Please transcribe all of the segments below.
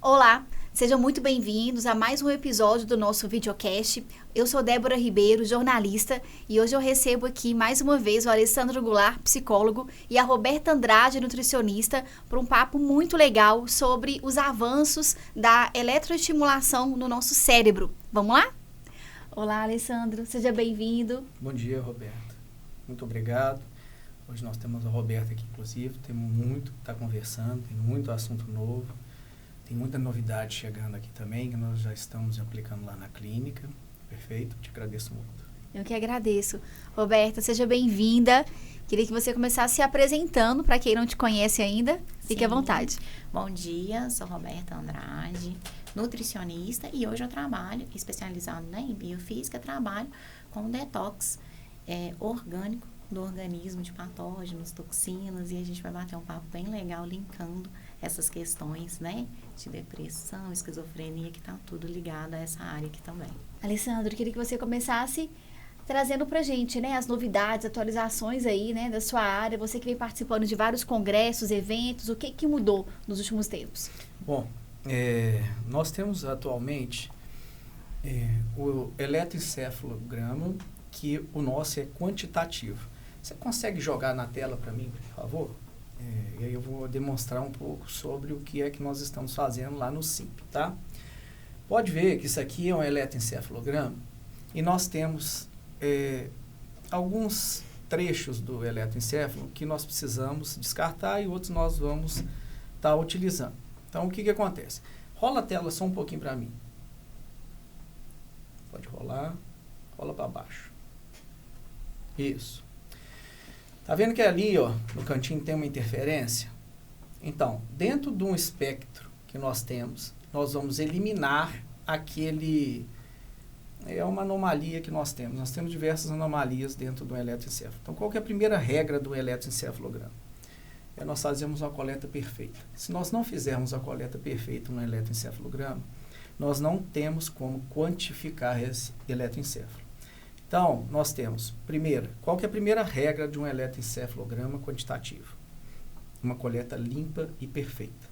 Olá, sejam muito bem-vindos a mais um episódio do nosso videocast. Eu sou Débora Ribeiro, jornalista, e hoje eu recebo aqui mais uma vez o Alessandro Goulart, psicólogo, e a Roberta Andrade, nutricionista, para um papo muito legal sobre os avanços da eletroestimulação no nosso cérebro. Vamos lá? Olá, Alessandro, seja bem-vindo. Bom dia, Roberta. Muito obrigado. Hoje nós temos a Roberta aqui, inclusive, temos muito que estar conversando, tem muito assunto novo. Tem muita novidade chegando aqui também, que nós já estamos aplicando lá na clínica. Perfeito? Te agradeço muito. Eu que agradeço. Roberta, seja bem-vinda. Queria que você começasse se apresentando, para quem não te conhece ainda. Fique à vontade. Bom dia, sou Roberta Andrade, nutricionista, e hoje eu trabalho, especializado em biofísica, trabalho com detox orgânico do organismo, de patógenos, toxinas, e a gente vai bater um papo bem legal, linkando essas questões, de depressão, esquizofrenia, que está tudo ligado a essa área aqui também. Alessandro, queria que você começasse trazendo pra gente, as novidades, atualizações aí, da sua área, você que vem participando de vários congressos, eventos, o que mudou nos últimos tempos? Bom, nós temos atualmente o eletroencefalograma, que o nosso é quantitativo. Você consegue jogar na tela para mim, por favor? E aí eu vou demonstrar um pouco sobre o que é que nós estamos fazendo lá no SIMP, tá? Pode ver que isso aqui é um eletroencefalograma e nós temos alguns trechos do eletroencefalo que nós precisamos descartar e outros nós vamos estar utilizando. Então, o que acontece? Rola a tela só um pouquinho para mim. Pode rolar, rola para baixo. Isso. Tá vendo que ali, ó, no cantinho tem uma interferência? Então, dentro de um espectro que nós temos, nós vamos eliminar aquele... É uma anomalia que nós temos. Nós temos diversas anomalias dentro do eletroencefalo. Então, qual que é a primeira regra do eletroencefalograma? Nós fazemos uma coleta perfeita. Se nós não fizermos a coleta perfeita no eletroencefalograma, nós não temos como quantificar esse eletroencefalo. Então, nós temos, primeiro, qual que é a primeira regra de um eletroencefalograma quantitativo? Uma coleta limpa e perfeita.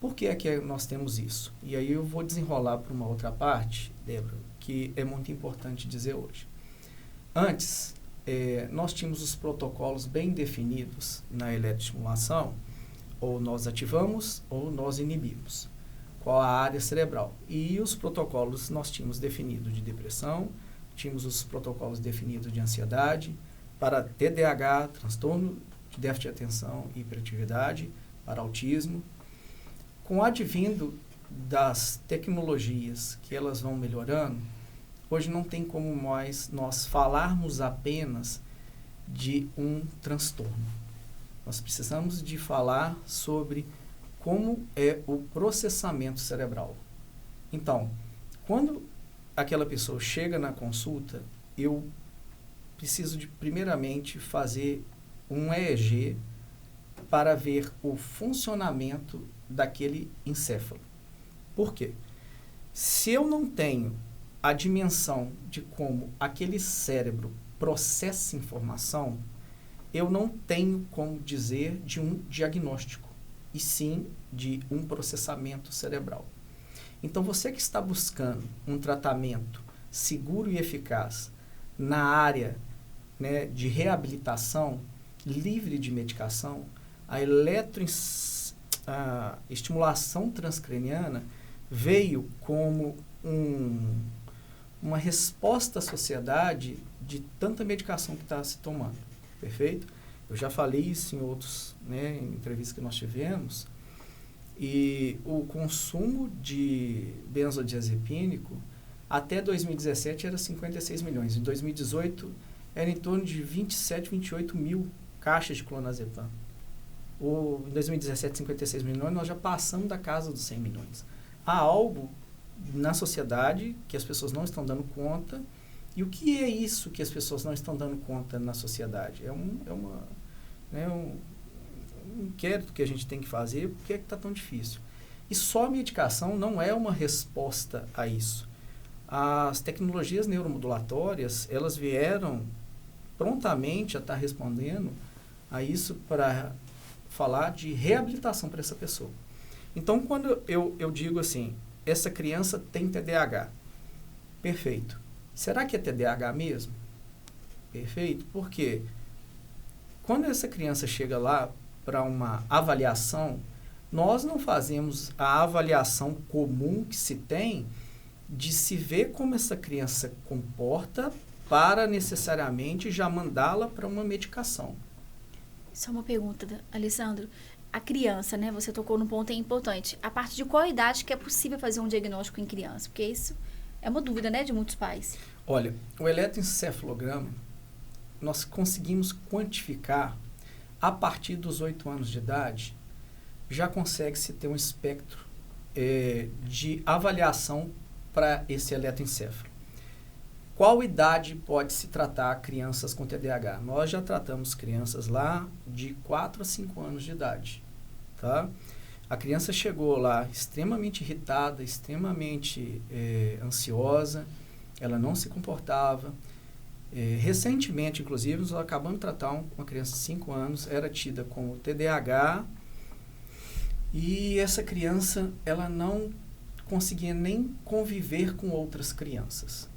Por que é que nós temos isso? E aí eu vou desenrolar para uma outra parte, Débora, que é muito importante dizer hoje. Antes, nós tínhamos os protocolos bem definidos na eletroestimulação, ou nós ativamos ou nós inibimos. Qual a área cerebral? E os protocolos nós tínhamos definido de depressão, tínhamos os protocolos definidos de ansiedade, para TDAH, transtorno de déficit de atenção e hiperatividade, para autismo. Com o advindo das tecnologias que elas vão melhorando, hoje não tem como mais nós falarmos apenas de um transtorno. Nós precisamos de falar sobre como é o processamento cerebral. Então, quando aquela pessoa chega na consulta, eu preciso de, primeiramente, fazer um EEG para ver o funcionamento daquele encéfalo. Por quê? Se eu não tenho a dimensão de como aquele cérebro processa informação, eu não tenho como dizer de um diagnóstico, e sim de um processamento cerebral. Então, você que está buscando um tratamento seguro e eficaz na área, de reabilitação, livre de medicação, a estimulação transcraniana veio como uma resposta à sociedade de tanta medicação que está se tomando. Perfeito? Eu já falei isso em outros, em entrevistas que nós tivemos. E o consumo de benzodiazepínico até 2017 era 56 milhões. Em 2018 era em torno de 27, 28 mil caixas de clonazepam. Em 2017, 56 milhões, nós já passamos da casa dos 100 milhões. Há algo na sociedade que as pessoas não estão dando conta. E o que é isso que as pessoas não estão dando conta na sociedade? É um inquérito que a gente tem que fazer. Por que é que está tão difícil? E só a medicação não é uma resposta a isso. As tecnologias neuromodulatórias, elas vieram prontamente a estar respondendo a isso para falar de reabilitação para essa pessoa. Então, quando eu digo assim, essa criança tem TDAH, perfeito. Será que é TDAH mesmo? Perfeito. Por quê? Quando essa criança chega lá para uma avaliação, nós não fazemos a avaliação comum que se tem de se ver como essa criança comporta para necessariamente já mandá-la para uma medicação. Só uma pergunta, Alessandro. A criança, né? Você tocou num ponto importante. A partir de qual idade que é possível fazer um diagnóstico em criança? Porque isso é uma dúvida, né, de muitos pais. Olha, o eletroencefalograma, nós conseguimos quantificar a partir dos 8 anos de idade, já consegue-se ter um espectro de avaliação para esse eletroencefalo. Qual idade pode se tratar crianças com TDAH? Nós já tratamos crianças lá de 4 a 5 anos de idade, tá? A criança chegou lá extremamente irritada, extremamente ansiosa, ela não se comportava. Recentemente, inclusive, nós acabamos de tratar uma criança de 5 anos, era tida com TDAH, e essa criança, ela não conseguia nem conviver com outras crianças.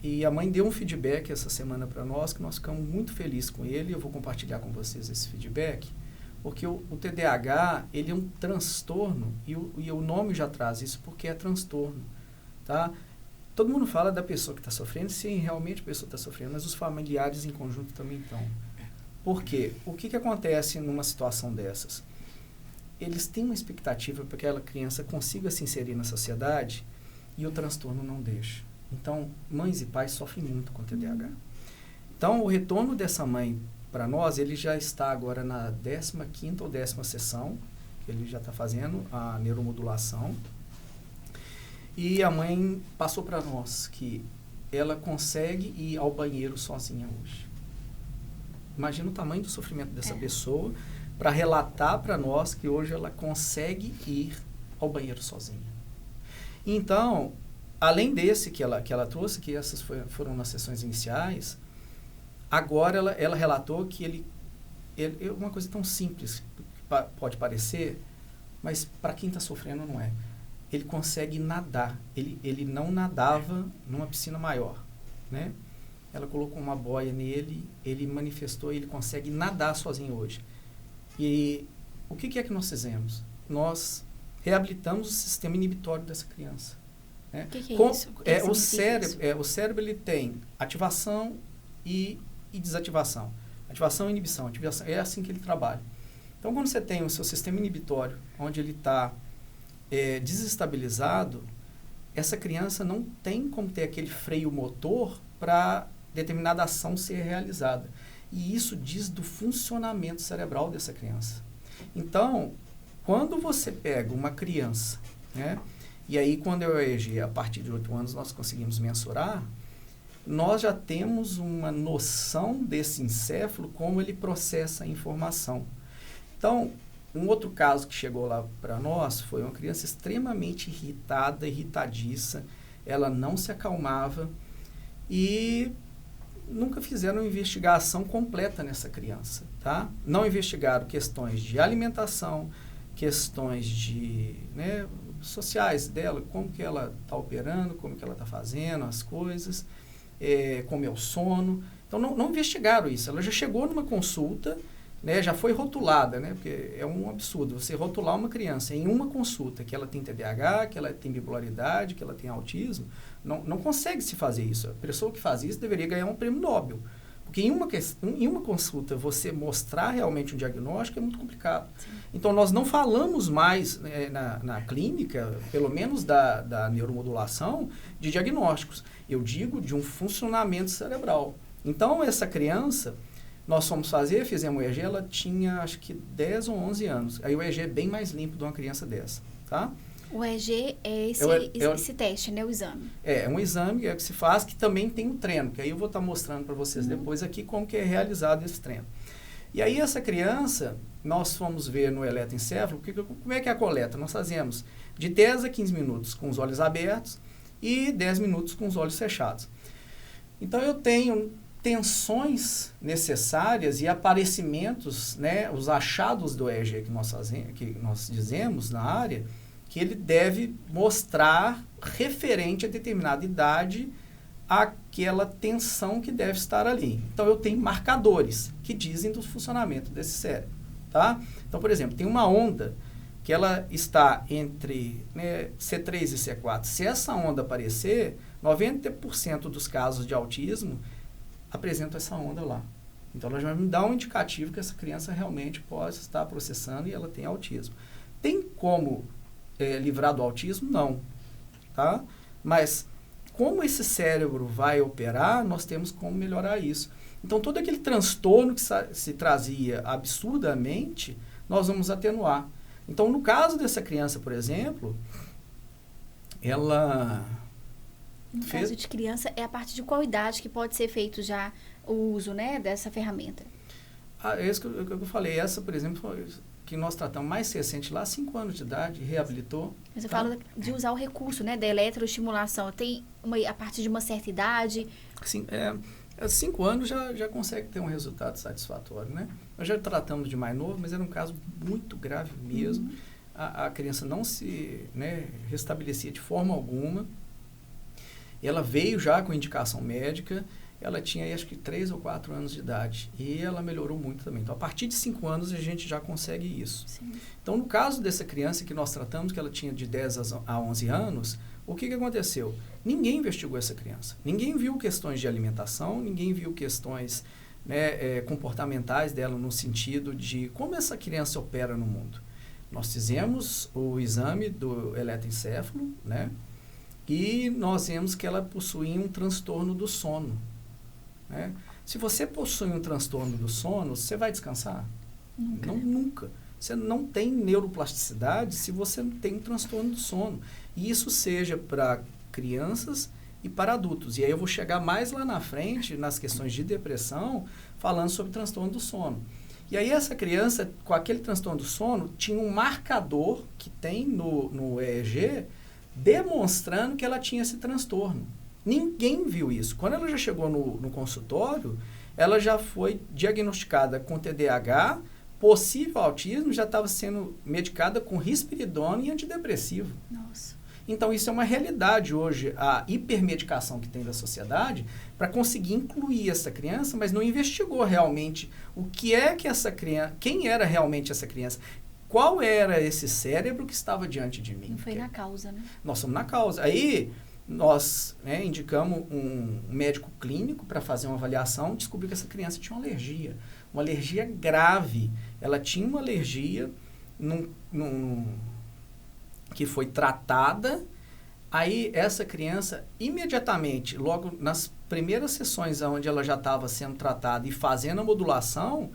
E a mãe deu um feedback essa semana para nós, que nós ficamos muito felizes com ele. Eu vou compartilhar com vocês esse feedback, porque o TDAH, ele é um transtorno, e o nome já traz isso, porque é transtorno, tá? Todo mundo fala da pessoa que está sofrendo, sim, realmente a pessoa está sofrendo, mas os familiares em conjunto também estão. Por quê? O que acontece numa situação dessas? Eles têm uma expectativa para que aquela criança consiga se inserir na sociedade e o transtorno não deixa. Então, mães e pais sofrem muito com TDAH. Então, o retorno dessa mãe para nós, ele já está agora na 15ª ou 10ª sessão, que ele já está fazendo a neuromodulação. E a mãe passou para nós que ela consegue ir ao banheiro sozinha hoje. Imagina o tamanho do sofrimento dessa pessoa para relatar para nós que hoje ela consegue ir ao banheiro sozinha. Então, além desse que ela trouxe, que essas foram nas sessões iniciais, agora ela relatou que ele uma coisa tão simples, pode parecer, mas para quem está sofrendo não é. Ele consegue nadar. Ele não nadava numa piscina maior, né? Ela colocou uma boia nele, ele manifestou, ele consegue nadar sozinho hoje. E o que é que nós fizemos? Nós reabilitamos o sistema inibitório dessa criança. Né? O que é isso? O cérebro ele tem ativação e desativação. Ativação e inibição. Ativação, é assim que ele trabalha. Então, quando você tem o seu sistema inibitório, onde ele está desestabilizado, essa criança não tem como ter aquele freio motor para determinada ação ser realizada. E isso diz do funcionamento cerebral dessa criança. Então, quando você pega uma criança, né, e aí quando eu EEG, a partir de 8 anos, nós conseguimos mensurar, nós já temos uma noção desse encéfalo, como ele processa a informação. Então, um outro caso que chegou lá para nós foi uma criança extremamente irritada, irritadiça, ela não se acalmava e nunca fizeram uma investigação completa nessa criança, tá? Não investigaram questões de alimentação, questões de, né, sociais dela, como que ela está operando, como que ela está fazendo as coisas, como é o sono. Então, não investigaram isso. Ela já chegou numa consulta, né, já foi rotulada, né, porque é um absurdo você rotular uma criança em uma consulta que ela tem TDAH, que ela tem bipolaridade, que ela tem autismo. Não consegue se fazer isso. A pessoa que faz isso deveria ganhar um prêmio Nobel. Porque em uma consulta você mostrar realmente um diagnóstico é muito complicado. Sim. Então, nós não falamos mais na clínica, pelo menos da neuromodulação, de diagnósticos. Eu digo de um funcionamento cerebral. Então, essa criança, nós fomos fizemos o EEG, ela tinha acho que 10 ou 11 anos. Aí o EEG é bem mais limpo de uma criança dessa, tá? O EEG é esse teste, né? O exame. É um exame que se faz, que também tem um treino, que aí eu vou estar mostrando para vocês depois aqui como que é realizado esse treino. E aí essa criança, nós fomos ver no eletroencefalo, como é que é a coleta? Nós fazemos de 10 a 15 minutos com os olhos abertos e 10 minutos com os olhos fechados. Então eu tenho tensões necessárias e aparecimentos, né, os achados do EEG que nós dizemos na área, que ele deve mostrar referente a determinada idade aquela tensão que deve estar ali. Então, eu tenho marcadores que dizem do funcionamento desse cérebro, tá? Então, por exemplo, tem uma onda que ela está entre, né, C3 e C4. Se essa onda aparecer, 90% dos casos de autismo apresentam essa onda lá. Então, ela já vai me dar um indicativo que essa criança realmente pode estar processando e ela tem autismo. Tem como livrar do autismo? Não. Tá? Mas, como esse cérebro vai operar, nós temos como melhorar isso. Então, todo aquele transtorno que se trazia absurdamente, nós vamos atenuar. Então, no caso dessa criança, por exemplo, ela... No caso de criança, é a partir de qual idade que pode ser feito já o uso, né, dessa ferramenta? É isso que eu falei. Essa, por exemplo, que nós tratamos mais recente lá, 5 anos de idade, reabilitou. Mas eu falo de usar o recurso, né, da eletroestimulação. Tem a partir de uma certa idade? Sim, 5 anos já consegue ter um resultado satisfatório, né? Nós já tratamos de mais novo, mas era um caso muito grave mesmo. A criança não se, né, restabelecia de forma alguma. Ela veio já com indicação médica, ela tinha acho que 3 ou 4 anos de idade e ela melhorou muito também. Então, a partir de 5 anos a gente já consegue isso. Sim. Então, no caso dessa criança que nós tratamos, que ela tinha de 10 a 11 anos, o que aconteceu? Ninguém investigou essa criança. Ninguém viu questões de alimentação, ninguém viu questões, né, comportamentais dela no sentido de como essa criança opera no mundo. Nós fizemos o exame do eletroencefalo, né? E nós vemos que ela possuía um transtorno do sono. Né? Se você possui um transtorno do sono, você vai descansar? Nunca. Nunca. Você não tem neuroplasticidade se você não tem um transtorno do sono. E isso seja para crianças e para adultos. E aí eu vou chegar mais lá na frente, nas questões de depressão, falando sobre transtorno do sono. E aí essa criança, com aquele transtorno do sono, tinha um marcador que tem no EEG, demonstrando que ela tinha esse transtorno. Ninguém viu isso. Quando ela já chegou no consultório, ela já foi diagnosticada com TDAH, possível autismo, já estava sendo medicada com risperidona e antidepressivo. Nossa. Então, isso é uma realidade hoje, a hipermedicação que tem da sociedade, para conseguir incluir essa criança, mas não investigou realmente o que é que essa criança, quem era realmente essa criança, qual era esse cérebro que estava diante de mim. Não foi na causa, né? Nós somos na causa. Aí, nós, né, indicamos um médico clínico para fazer uma avaliação, descobriu que essa criança tinha uma alergia grave. Ela tinha uma alergia que foi tratada. Aí, essa criança, imediatamente, logo nas primeiras sessões onde ela já estava sendo tratada e fazendo a modulação,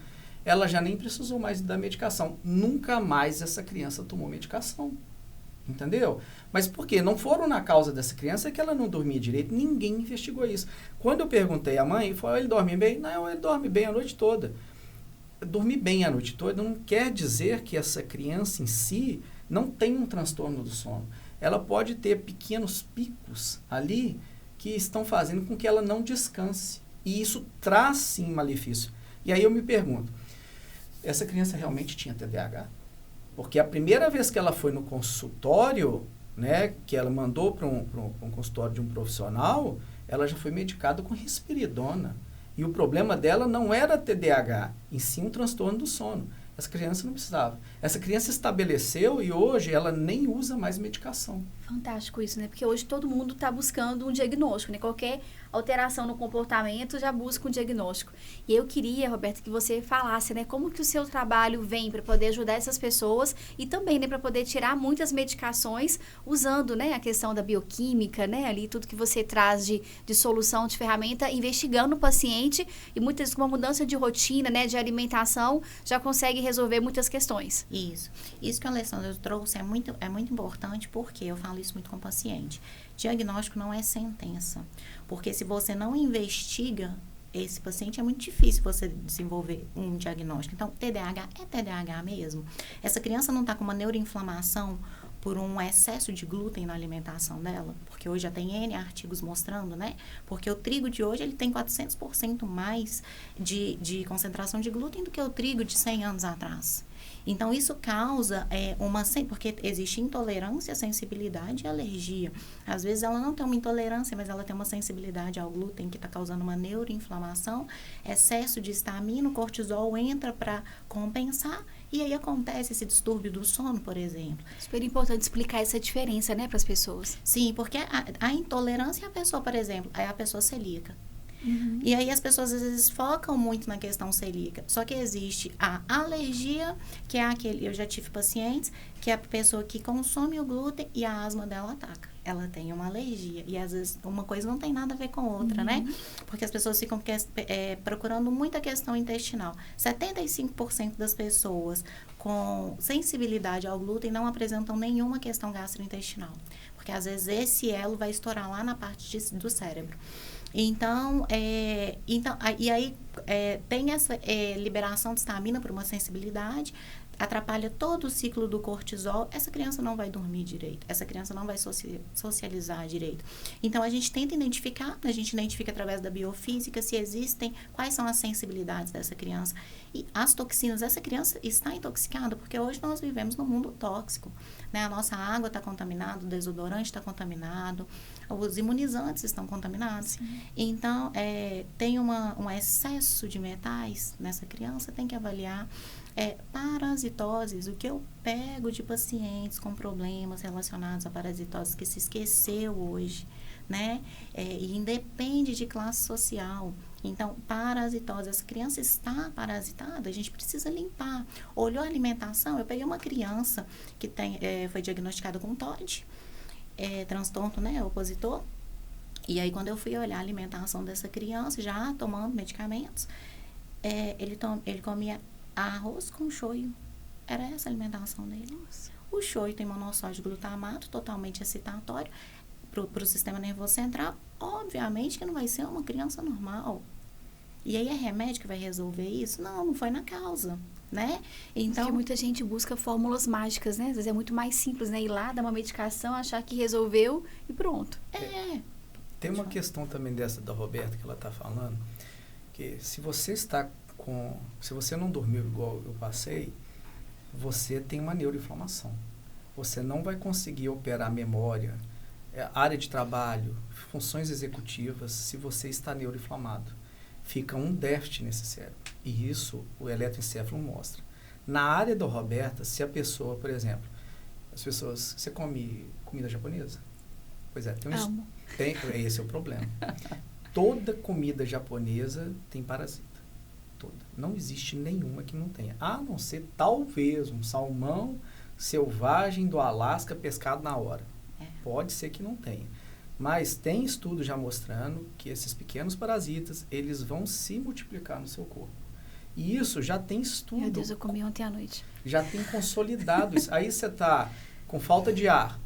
ela já nem precisou mais da medicação. Nunca mais essa criança tomou medicação. Entendeu? Mas por quê? Não foram na causa dessa criança que ela não dormia direito. Ninguém investigou isso. Quando eu perguntei à mãe, falou, ele dorme bem? Não, ele dorme bem a noite toda. Dormir bem a noite toda não quer dizer que essa criança em si não tem um transtorno do sono. Ela pode ter pequenos picos ali que estão fazendo com que ela não descanse. E isso traz, sim, malefício. E aí eu me pergunto, essa criança realmente tinha TDAH? Porque a primeira vez que ela foi no consultório, né, que ela mandou para um consultório de um profissional, ela já foi medicada com risperidona. E o problema dela não era TDAH, em si um transtorno do sono. Essa criança não precisava. Essa criança estabeleceu e hoje ela nem usa mais medicação. Fantástico isso, né? Porque hoje todo mundo está buscando um diagnóstico, né? Qualquer alteração no comportamento já busca um diagnóstico. E eu queria, Roberta, que você falasse, né? Como que o seu trabalho vem para poder ajudar essas pessoas e também, né, para poder tirar muitas medicações usando, né, a questão da bioquímica, né? Ali tudo que você traz de solução, de ferramenta, investigando o paciente e muitas vezes com uma mudança de rotina, né, de alimentação, já consegue resolver muitas questões. Isso que a Alessandra trouxe é muito importante, porque eu falo isso muito com o paciente. Diagnóstico não é sentença, porque se você não investiga esse paciente, é muito difícil você desenvolver um diagnóstico. Então, TDAH é TDAH mesmo? Essa criança não está com uma neuroinflamação por um excesso de glúten na alimentação dela, porque hoje já tem N artigos mostrando, né? Porque o trigo de hoje, ele tem 400% mais de concentração de glúten do que o trigo de 100 anos atrás. Então, isso causa porque existe intolerância, sensibilidade e alergia. Às vezes, ela não tem uma intolerância, mas ela tem uma sensibilidade ao glúten que está causando uma neuroinflamação, excesso de histamina, o cortisol entra para compensar e aí acontece esse distúrbio do sono, por exemplo. Super importante explicar essa diferença, né, para as pessoas. Sim, porque a intolerância é a pessoa, por exemplo, é a pessoa celíaca. E aí as pessoas às vezes focam muito na questão celíaca. Só que existe a alergia, que é aquele, eu já tive pacientes, que é a pessoa que consome o glúten e a asma dela ataca. Ela tem uma alergia. E às vezes uma coisa não tem nada a ver com outra, né? Porque as pessoas ficam procurando muita questão intestinal. 75% das pessoas com sensibilidade ao glúten não apresentam nenhuma questão gastrointestinal. Porque às vezes esse elo vai estourar lá na parte do cérebro. Então, e aí tem essa liberação de histamina por uma sensibilidade, atrapalha todo o ciclo do cortisol, essa criança não vai dormir direito, essa criança não vai socializar direito. Então, a gente tenta identificar, a gente identifica através da biofísica se existem, quais são as sensibilidades dessa criança. E as toxinas, essa criança está intoxicada, porque hoje nós vivemos num mundo tóxico, né? A nossa água está contaminada, o desodorante está contaminado, os imunizantes estão contaminados. Sim. Então, tem um excesso de metais nessa criança, tem que avaliar. Parasitoses, o que eu pego de pacientes com problemas relacionados a parasitoses que se esqueceu hoje, né? E independe de classe social. Então, parasitose, essa criança está parasitada, a gente precisa limpar. Olhou a alimentação, eu peguei uma criança que foi diagnosticada com TOD, transtorno, né, opositor. E aí, quando eu fui olhar a alimentação dessa criança, já tomando medicamentos, ele comia arroz com shoyu. Era essa a alimentação dele. Nossa. O shoyu tem monossódio glutamato, totalmente excitatório para o sistema nervoso central. Obviamente que não vai ser uma criança normal. E aí é remédio que vai resolver isso? Não foi na causa, né? Então, porque muita gente busca fórmulas mágicas, né? Às vezes é muito mais simples, né? Ir lá, dar uma medicação, achar que resolveu e pronto. Tem uma questão também dessa da Roberta que ela está falando, que se você não dormiu igual eu passei, você tem uma neuroinflamação. Você não vai conseguir operar memória, área de trabalho, funções executivas, se você está neuroinflamado. Fica um déficit nesse cérebro. E isso o eletroencefalo mostra. Na área da Roberta, se a pessoa, por exemplo, você come comida japonesa? Pois é, esse é o problema. Toda comida japonesa tem parasita. Toda. Não existe nenhuma que não tenha. A não ser, talvez, um salmão selvagem do Alasca pescado na hora. Pode ser que não tenha. Mas tem estudo já mostrando que esses pequenos parasitas, eles vão se multiplicar no seu corpo. E isso já tem estudo. Meu Deus, eu comi ontem à noite. Já tem consolidado isso. Aí você está com falta de ar,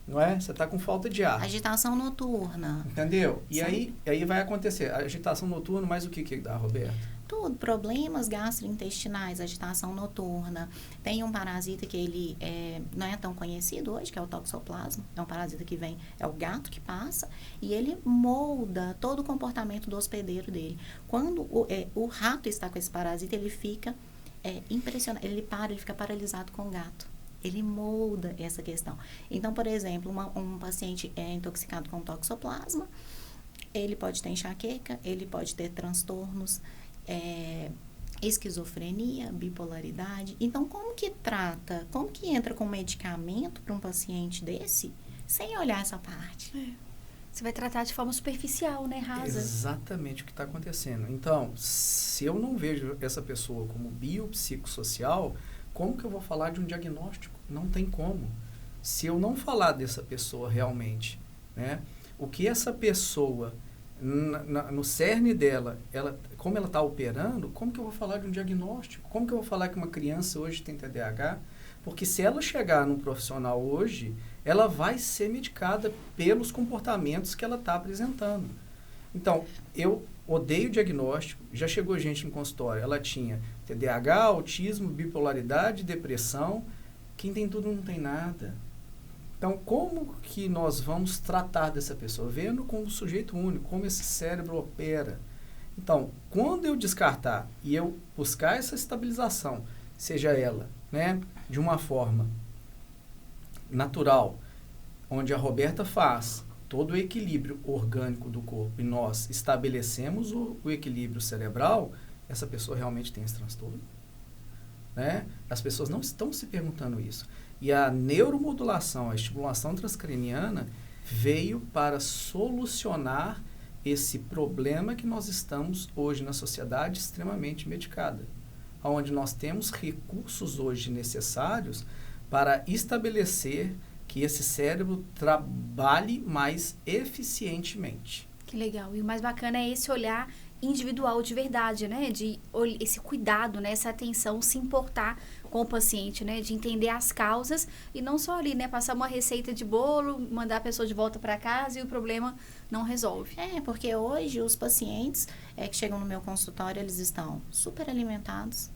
não é? Você está com falta de ar. Agitação noturna. Entendeu? E aí vai acontecer. A agitação noturna, mais o que dá, Roberto? Tudo, problemas gastrointestinais, agitação noturna. Tem um parasita que ele não é tão conhecido hoje, que é o toxoplasma. É um parasita que vem, é o gato que passa, e ele molda todo o comportamento do hospedeiro dele. Quando o rato está com esse parasita, ele fica impressionado, ele fica paralisado com o gato. Ele molda essa questão. Então, por exemplo, um paciente intoxicado com toxoplasma, ele pode ter enxaqueca, ele pode ter transtornos, esquizofrenia, bipolaridade. Então, como que entra com medicamento para um paciente desse, sem olhar essa parte? Você vai tratar de forma superficial, né, rasa? Exatamente o que está acontecendo. Então, se eu não vejo essa pessoa como biopsicossocial, como que eu vou falar de um diagnóstico? Não tem como. Se eu não falar dessa pessoa realmente, né, o que essa pessoa, no cerne dela, como ela está operando, como que eu vou falar de um diagnóstico? Como que eu vou falar que uma criança hoje tem TDAH? Porque se ela chegar num profissional hoje, ela vai ser medicada pelos comportamentos que ela está apresentando. Então, eu odeio diagnóstico. Já chegou gente no consultório, ela tinha TDAH, autismo, bipolaridade, depressão. Quem tem tudo não tem nada. Então, como que nós vamos tratar dessa pessoa? Vendo como sujeito único, como esse cérebro opera. Então, quando eu descartar e eu buscar essa estabilização, seja ela, né, de uma forma natural, onde a Roberta faz todo o equilíbrio orgânico do corpo e nós estabelecemos o equilíbrio cerebral, essa pessoa realmente tem esse transtorno? Né? As pessoas não estão se perguntando isso. E a neuromodulação, a estimulação transcraniana, veio para solucionar esse problema que nós estamos hoje na sociedade extremamente medicada, onde nós temos recursos hoje necessários para estabelecer que esse cérebro trabalhe mais eficientemente. Que legal. E o mais bacana é esse olhar individual de verdade, né? Esse cuidado, né? Essa atenção, se importar com o paciente, né? De entender as causas e não só ali, né? Passar uma receita de bolo, mandar a pessoa de volta para casa e o problema não resolve. Porque hoje os pacientes que chegam no meu consultório, eles estão super alimentados,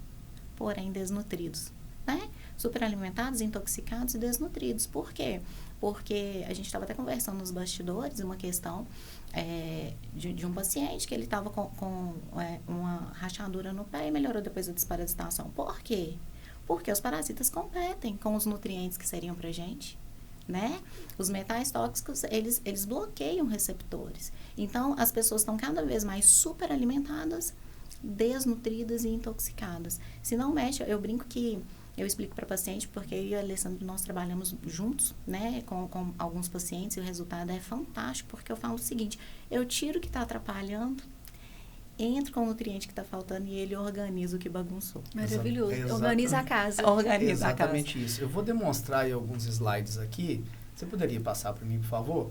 porém desnutridos, né? Super alimentados, intoxicados e desnutridos. Por quê? Porque a gente estava até conversando nos bastidores, uma questão de um paciente que ele estava com uma rachadura no pé e melhorou depois da desparasitação. Por quê? Porque os parasitas competem com os nutrientes que seriam pra gente, né? Os metais tóxicos, eles bloqueiam receptores. Então, as pessoas estão cada vez mais super alimentadas, desnutridas e intoxicadas. Se não mexe, eu brinco que eu explico para paciente, porque eu e a Alessandra, nós trabalhamos juntos, né, com alguns pacientes, e o resultado é fantástico, porque eu falo o seguinte: eu tiro o que está atrapalhando, entro com o nutriente que está faltando e ele organiza o que bagunçou. Maravilhoso. Organiza a casa. Organiza Exatamente a casa. isso. Eu vou demonstrar aí alguns slides aqui. Você poderia passar para mim, por favor?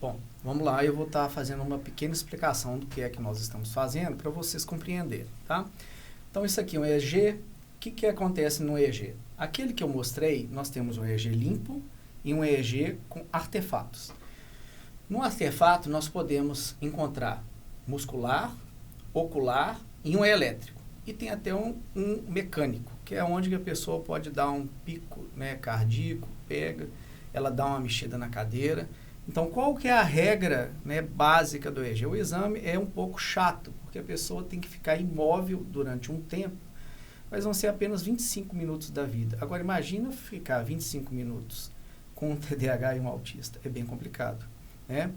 Bom, vamos lá. Eu vou estar fazendo uma pequena explicação do que é que nós estamos fazendo para vocês compreenderem, tá? Então, isso aqui é um EEG. O que acontece no EEG? Aquele que eu mostrei, nós temos um EEG limpo e um EEG com artefatos. No artefato, nós podemos encontrar muscular, ocular e um elétrico. E tem até um mecânico, que é onde a pessoa pode dar um pico, né, cardíaco, pega, ela dá uma mexida na cadeira. Então, qual que é a regra, né, básica do EEG? O exame é um pouco chato, porque a pessoa tem que ficar imóvel durante um tempo, mas vão ser apenas 25 minutos da vida. Agora, imagina ficar 25 minutos com um TDAH e um autista. É bem complicado, né?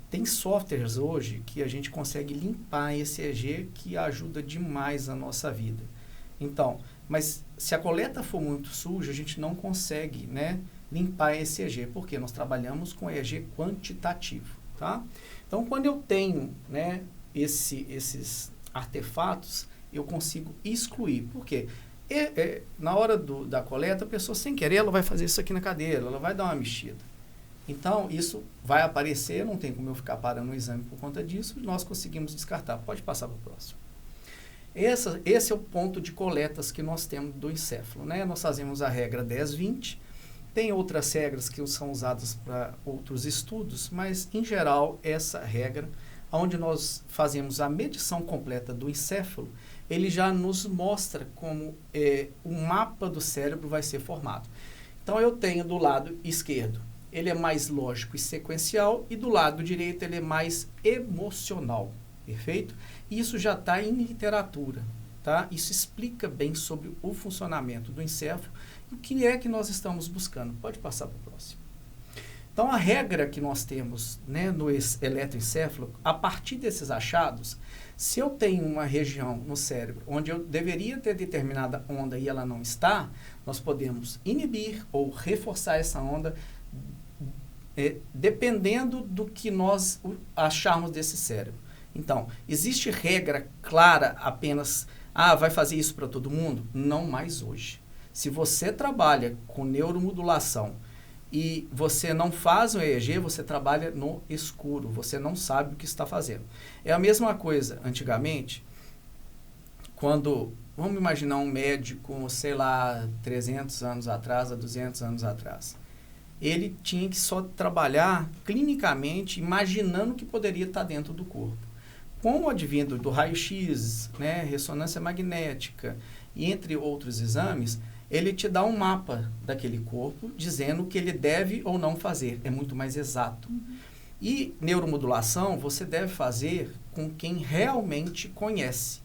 Tem softwares hoje que a gente consegue limpar esse EEG, que ajuda demais a nossa vida. Então, mas se a coleta for muito suja, a gente não consegue, né, limpar esse EEG, porque nós trabalhamos com EEG quantitativo, tá? Então, quando eu tenho, né, esses artefatos, eu consigo excluir. Por quê? Na hora da coleta, a pessoa, sem querer, ela vai fazer isso aqui na cadeira, ela vai dar uma mexida. Então, isso vai aparecer, não tem como eu ficar parando o exame por conta disso, nós conseguimos descartar. Pode passar para o próximo. Esse é o ponto de coletas que nós temos do encéfalo, né? Nós fazemos a regra 10-20, tem outras regras que são usadas para outros estudos, mas, em geral, essa regra, onde nós fazemos a medição completa do encéfalo, ele já nos mostra como o mapa do cérebro vai ser formado. Então, eu tenho do lado esquerdo, ele é mais lógico e sequencial, e do lado direito ele é mais emocional, perfeito? Isso já está em literatura, tá? Isso explica bem sobre o funcionamento do encéfalo e o que é que nós estamos buscando. Pode passar para o próximo. Então, a regra que nós temos, né, no eletroencéfalo, a partir desses achados, se eu tenho uma região no cérebro onde eu deveria ter determinada onda e ela não está, nós podemos inibir ou reforçar essa onda dependendo do que nós acharmos desse cérebro. Então, existe regra clara apenas, vai fazer isso para todo mundo? Não mais hoje. Se você trabalha com neuromodulação e você não faz um EEG, você trabalha no escuro, você não sabe o que está fazendo. É a mesma coisa, antigamente, quando, vamos imaginar um médico, sei lá, 300 anos atrás, a 200 anos atrás. Ele tinha que só trabalhar clinicamente, imaginando que poderia estar dentro do corpo. Com o advindo do raio-x, né, ressonância magnética, e entre outros exames, ele te dá um mapa daquele corpo, dizendo o que ele deve ou não fazer. É muito mais exato. E neuromodulação você deve fazer com quem realmente conhece,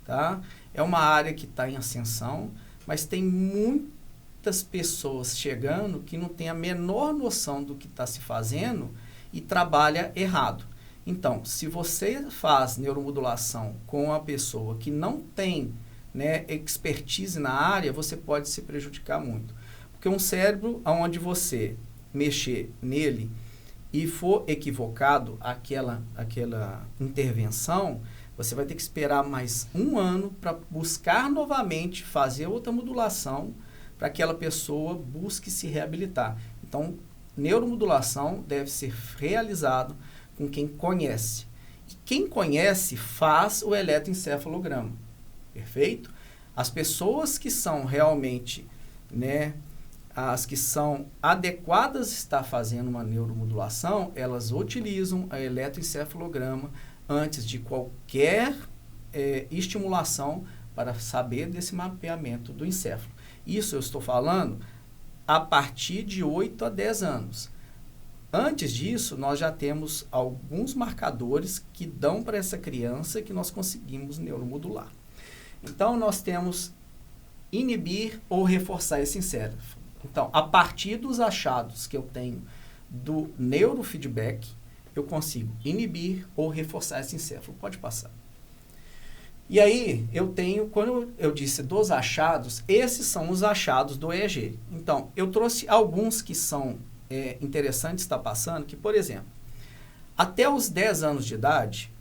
tá? É uma área que está em ascensão, mas tem muitas pessoas chegando que não tem a menor noção do que está se fazendo e trabalha errado. Então, se você faz neuromodulação com uma pessoa que não tem, né, expertise na área, você pode se prejudicar muito. Porque um cérebro, onde você mexer nele e for equivocado aquela intervenção, você vai ter que esperar mais 1 ano para buscar novamente fazer outra modulação para que aquela pessoa busque se reabilitar. Então, neuromodulação deve ser realizado com quem conhece. E quem conhece faz o eletroencefalograma. Perfeito? As pessoas que são realmente, né, as que são adequadas a estar fazendo uma neuromodulação, elas utilizam a eletroencefalograma antes de qualquer estimulação para saber desse mapeamento do encéfalo. Isso eu estou falando a partir de 8 a 10 anos. Antes disso, nós já temos alguns marcadores que dão para essa criança que nós conseguimos neuromodular. Então, nós temos inibir ou reforçar esse encéfalo. Então, a partir dos achados que eu tenho do neurofeedback, eu consigo inibir ou reforçar esse encéfalo. Pode passar. E aí, eu tenho, quando eu disse dos achados, esses são os achados do EEG. Então, eu trouxe alguns que são interessantes estar passando, que, por exemplo, até os 10 anos de idade,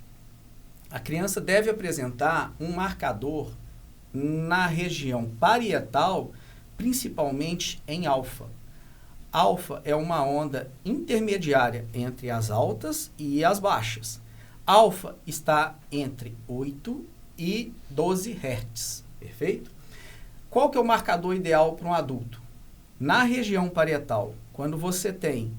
a criança deve apresentar um marcador na região parietal, principalmente em alfa. Alfa é uma onda intermediária entre as altas e as baixas. Alfa está entre 8 e 12 Hz, perfeito? Qual que é o marcador ideal para um adulto? Na região parietal, quando você tem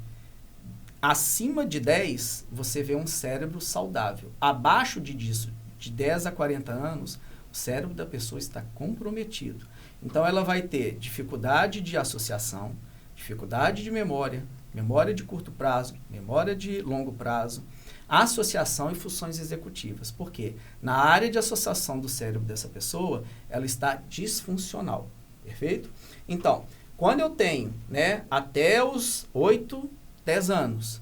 acima de 10, você vê um cérebro saudável. Abaixo disso, de 10 a 40 anos, o cérebro da pessoa está comprometido. Então, ela vai ter dificuldade de associação, dificuldade de memória, memória de curto prazo, memória de longo prazo, associação e funções executivas. Por quê? Na área de associação do cérebro dessa pessoa, ela está disfuncional. Perfeito? Então, quando eu tenho, né, até os 8, 10 anos,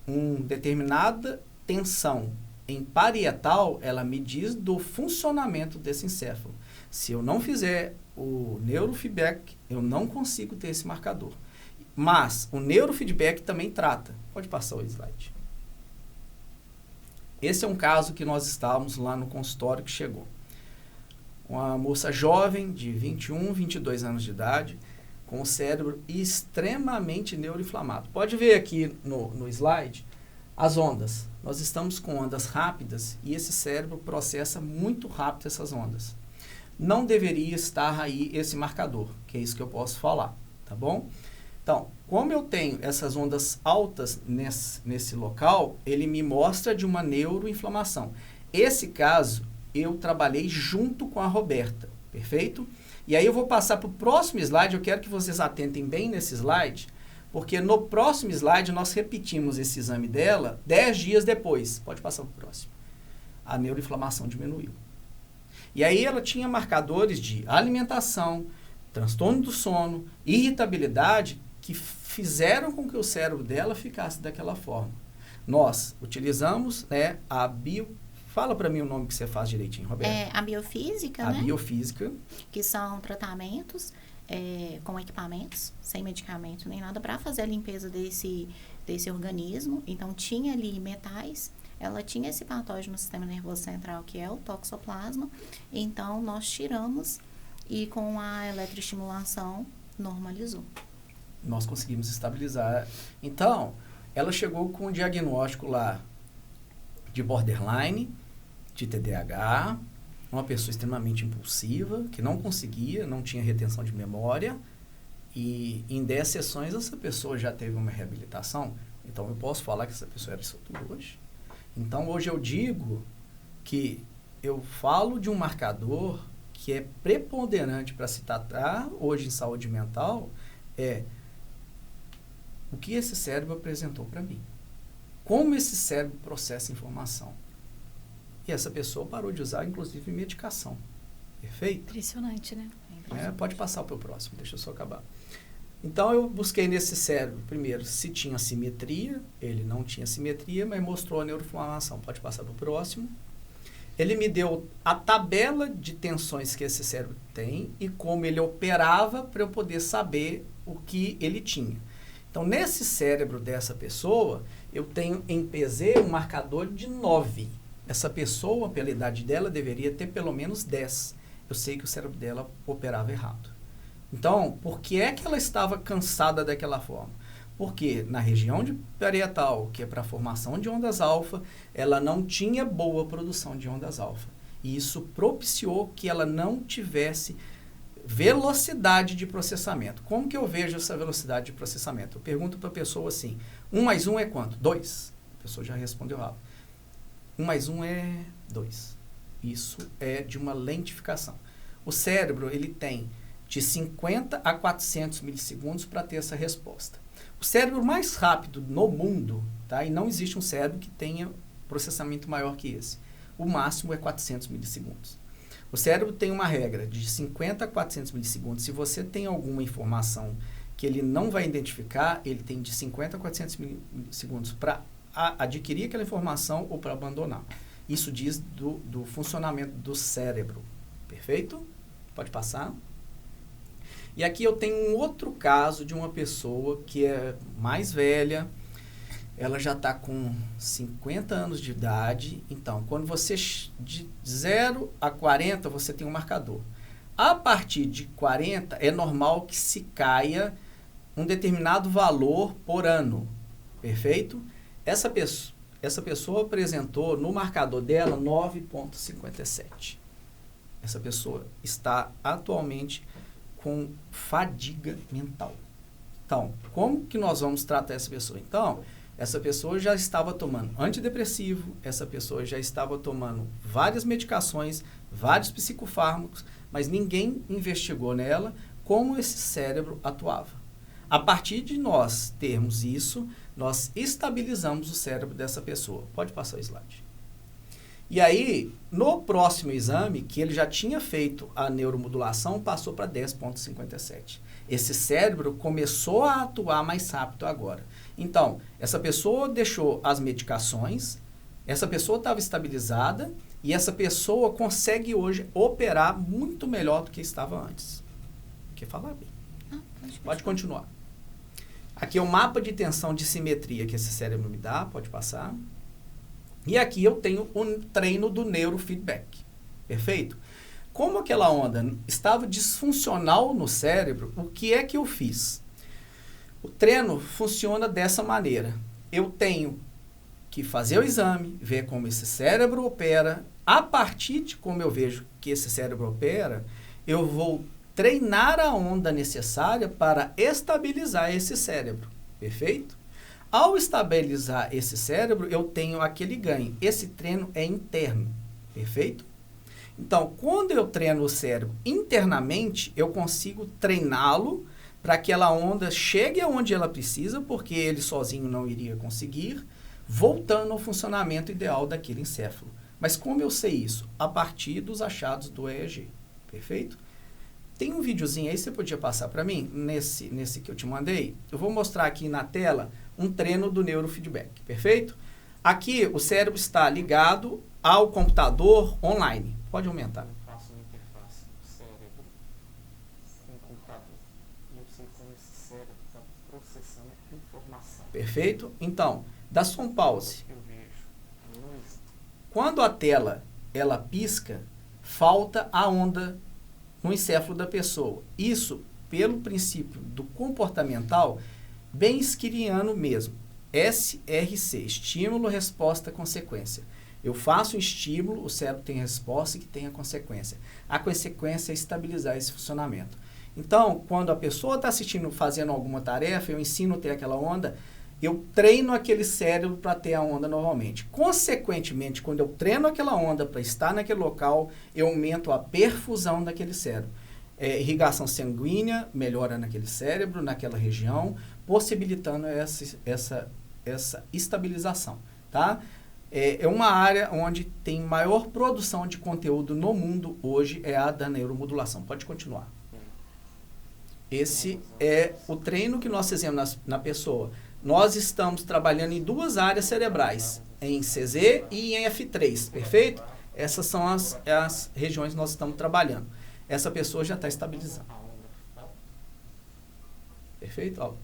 uma determinada tensão em parietal, ela me diz do funcionamento desse encéfalo. Se eu não fizer o neurofeedback, eu não consigo ter esse marcador. Mas o neurofeedback também trata. Pode passar o slide. Esse é um caso que nós estávamos lá no consultório que chegou. Uma moça jovem, de 21, 22 anos de idade, com o cérebro extremamente neuroinflamado. Pode ver aqui no slide as ondas. Nós estamos com ondas rápidas e esse cérebro processa muito rápido essas ondas. Não deveria estar aí esse marcador, que é isso que eu posso falar, tá bom? Então, como eu tenho essas ondas altas nesse local, ele me mostra de uma neuroinflamação. Esse caso, eu trabalhei junto com a Roberta, perfeito? E aí eu vou passar para o próximo slide, eu quero que vocês atentem bem nesse slide, porque no próximo slide nós repetimos esse exame dela 10 dias depois. Pode passar para o próximo. A neuroinflamação diminuiu. E aí ela tinha marcadores de alimentação, transtorno do sono, irritabilidade, que fizeram com que o cérebro dela ficasse daquela forma. Nós utilizamos, né, a Fala para mim o nome que você faz direitinho, Roberto. A biofísica, né? A biofísica. Que são tratamentos com equipamentos, sem medicamento nem nada, para fazer a limpeza desse organismo. Então, tinha ali metais, ela tinha esse patógeno no sistema nervoso central, que é o toxoplasma. Então, nós tiramos e com a eletroestimulação normalizou. Nós conseguimos estabilizar. Então, ela chegou com um diagnóstico lá de borderline, de TDAH, uma pessoa extremamente impulsiva, que não conseguia, não tinha retenção de memória, e em 10 sessões essa pessoa já teve uma reabilitação. Então, eu posso falar que essa pessoa era solta hoje. Então, hoje eu digo que eu falo de um marcador que é preponderante para se tratar hoje em saúde mental é o que esse cérebro apresentou para mim. Como esse cérebro processa informação. E essa pessoa parou de usar, inclusive, medicação. Perfeito? Impressionante, né? Pode passar para o próximo, deixa eu só acabar. Então, eu busquei nesse cérebro, primeiro, se tinha simetria. Ele não tinha simetria, mas mostrou a neuroinflamação. Pode passar para o próximo. Ele me deu a tabela de tensões que esse cérebro tem e como ele operava para eu poder saber o que ele tinha. Então, nesse cérebro dessa pessoa, eu tenho em PZ um marcador de 9. Essa pessoa, pela idade dela, deveria ter pelo menos 10. Eu sei que o cérebro dela operava errado. Então, por que é que ela estava cansada daquela forma? Porque na região de parietal, que é para a formação de ondas alfa, ela não tinha boa produção de ondas alfa. E isso propiciou que ela não tivesse velocidade de processamento. Como que eu vejo essa velocidade de processamento? Eu pergunto para a pessoa assim, 1 mais 1 é quanto? 2. A pessoa já respondeu rápido. 1 mais 1 é 2. Isso é de uma lentificação. O cérebro, ele tem de 50 a 400 milissegundos para ter essa resposta. O cérebro mais rápido no mundo, tá? E não existe um cérebro que tenha processamento maior que esse. O máximo é 400 milissegundos. O cérebro tem uma regra de 50 a 400 milissegundos. Se você tem alguma informação que ele não vai identificar, ele tem de 50 a 400 milissegundos para adquirir aquela informação ou para abandonar. Isso diz do funcionamento do cérebro. Perfeito? Pode passar. E aqui eu tenho um outro caso de uma pessoa que é mais velha. Ela já está com 50 anos de idade. Então, quando você de 0 a 40, você tem um marcador. A partir de 40, é normal que se caia um determinado valor por ano. Perfeito? Essa pessoa apresentou no marcador dela 9,57. Essa pessoa está atualmente com fadiga mental. Então, como que nós vamos tratar essa pessoa? Então, essa pessoa já estava tomando antidepressivo, essa pessoa já estava tomando várias medicações, vários psicofármacos, mas ninguém investigou nela como esse cérebro atuava. A partir de nós termos isso, nós estabilizamos o cérebro dessa pessoa. Pode passar o slide. E aí, no próximo exame, que ele já tinha feito a neuromodulação, passou para 10,57. Esse cérebro começou a atuar mais rápido agora. Então, essa pessoa deixou as medicações, essa pessoa estava estabilizada e essa pessoa consegue hoje operar muito melhor do que estava antes. Quer falar, bem? Pode continuar. Aqui é o mapa de tensão de simetria que esse cérebro me dá, pode passar. E aqui eu tenho um treino do neurofeedback. Perfeito? Como aquela onda estava disfuncional no cérebro, o que é que eu fiz? O treino funciona dessa maneira. Eu tenho que fazer o exame, ver como esse cérebro opera. A partir de como eu vejo que esse cérebro opera, eu vou treinar a onda necessária para estabilizar esse cérebro. Perfeito? Ao estabilizar esse cérebro, eu tenho aquele ganho. Esse treino é interno. Perfeito? Então, quando eu treino o cérebro internamente, eu consigo treiná-lo para que aquela onda chegue aonde ela precisa, porque ele sozinho não iria conseguir, voltando ao funcionamento ideal daquele encéfalo. Mas como eu sei isso? A partir dos achados do EEG. Perfeito? Tem um videozinho aí, você podia passar para mim? Nesse que eu te mandei. Eu vou mostrar aqui na tela um treino do neurofeedback. Perfeito? Aqui o cérebro está ligado ao computador online. Pode aumentar. Eu faço uma interface do cérebro com o computador. E eu sei como esse cérebro está processando informação. Perfeito? Então, dá só um pause. Eu vejo luz. Quando a tela ela pisca, falta a onda no encéfalo da pessoa. Isso, pelo princípio do comportamental, bem skiriano mesmo. SRC, estímulo, resposta, consequência. Eu faço um estímulo, o cérebro tem a resposta que tem a consequência. A consequência é estabilizar esse funcionamento. Então, quando a pessoa está assistindo, fazendo alguma tarefa, eu ensino a ter aquela onda, eu treino aquele cérebro para ter a onda novamente. Consequentemente, quando eu treino aquela onda para estar naquele local, eu aumento a perfusão daquele cérebro. Irrigação sanguínea melhora naquele cérebro, naquela região, possibilitando essa estabilização, tá? É uma área onde tem maior produção de conteúdo no mundo hoje, é a da neuromodulação. Pode continuar. Esse é o treino que nós fizemos na pessoa. Nós estamos trabalhando em duas áreas cerebrais, em CZ e em F3, perfeito? Essas são as regiões que nós estamos trabalhando. Essa pessoa já está estabilizando. Perfeito? Ó.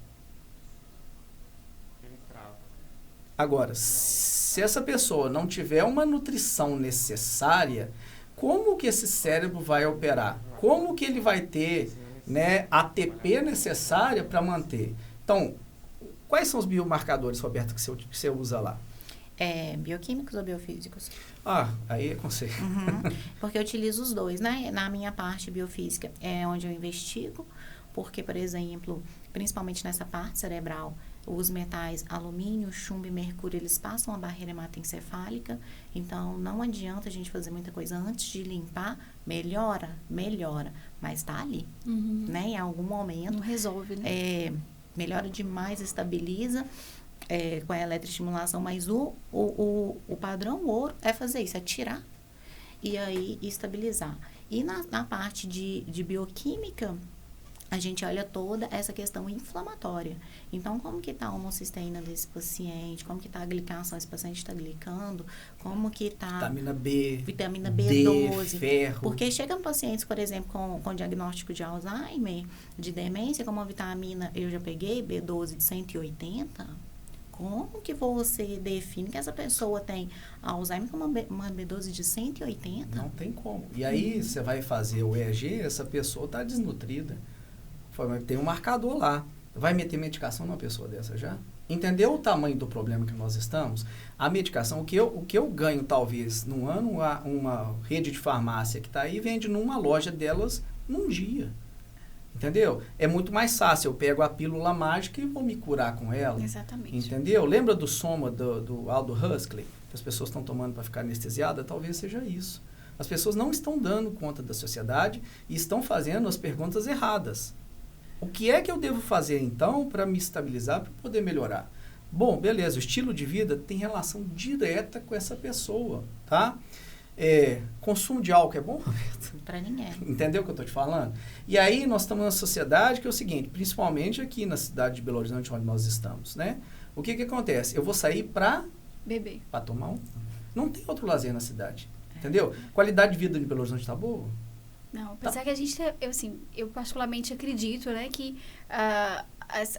Agora, se essa pessoa não tiver uma nutrição necessária, como que esse cérebro vai operar? Como que ele vai ter, né, ATP necessária para manter? Então, quais são os biomarcadores, Roberto, que você usa lá? Bioquímicos ou biofísicos? Aí é com você. Porque eu utilizo os dois, né? Na minha parte biofísica é onde eu investigo, porque, por exemplo, principalmente nessa parte cerebral, os metais alumínio, chumbo e mercúrio, eles passam a barreira hematoencefálica, então não adianta a gente fazer muita coisa antes de limpar, melhora, mas tá ali, né? Em algum momento. Não resolve, né? Melhora demais, estabiliza com a eletroestimulação, mas o padrão ouro é fazer isso, é tirar e aí estabilizar. E na parte de bioquímica, a gente olha toda essa questão inflamatória. Então, como que está a homocisteína desse paciente? Como que está a glicação? Esse paciente está glicando? Como que está... Vitamina B12. Ferro. Porque chegam pacientes, por exemplo, com diagnóstico de Alzheimer, de demência, como a vitamina, eu já peguei, B12 de 180. Como que você define que essa pessoa tem Alzheimer com uma B12 de 180? Não tem como. E aí, você vai fazer o EEG, essa pessoa está desnutrida. Tem um marcador lá. Vai meter medicação numa pessoa dessa já? Entendeu o tamanho do problema que nós estamos? A medicação, o que eu ganho talvez num ano, uma rede de farmácia que está aí vende numa loja delas num dia. Entendeu? É muito mais fácil. Eu pego a pílula mágica e vou me curar com ela. Exatamente. Entendeu? Lembra do Soma do Aldo Huxley? Que as pessoas estão tomando para ficar anestesiadas? Talvez seja isso. As pessoas não estão dando conta da sociedade e estão fazendo as perguntas erradas. O que é que eu devo fazer, então, para me estabilizar, para poder melhorar? Bom, beleza, o estilo de vida tem relação direta com essa pessoa, tá? Consumo de álcool é bom, Roberto? Para ninguém. Entendeu o que eu estou te falando? E aí, nós estamos numa sociedade que é o seguinte, principalmente aqui na cidade de Belo Horizonte, onde nós estamos, né? O que acontece? Eu vou sair para... beber. Para tomar um... Não tem outro lazer na cidade, entendeu? Qualidade de vida de Belo Horizonte está boa? Não, apesar que a gente, eu particularmente acredito, né, que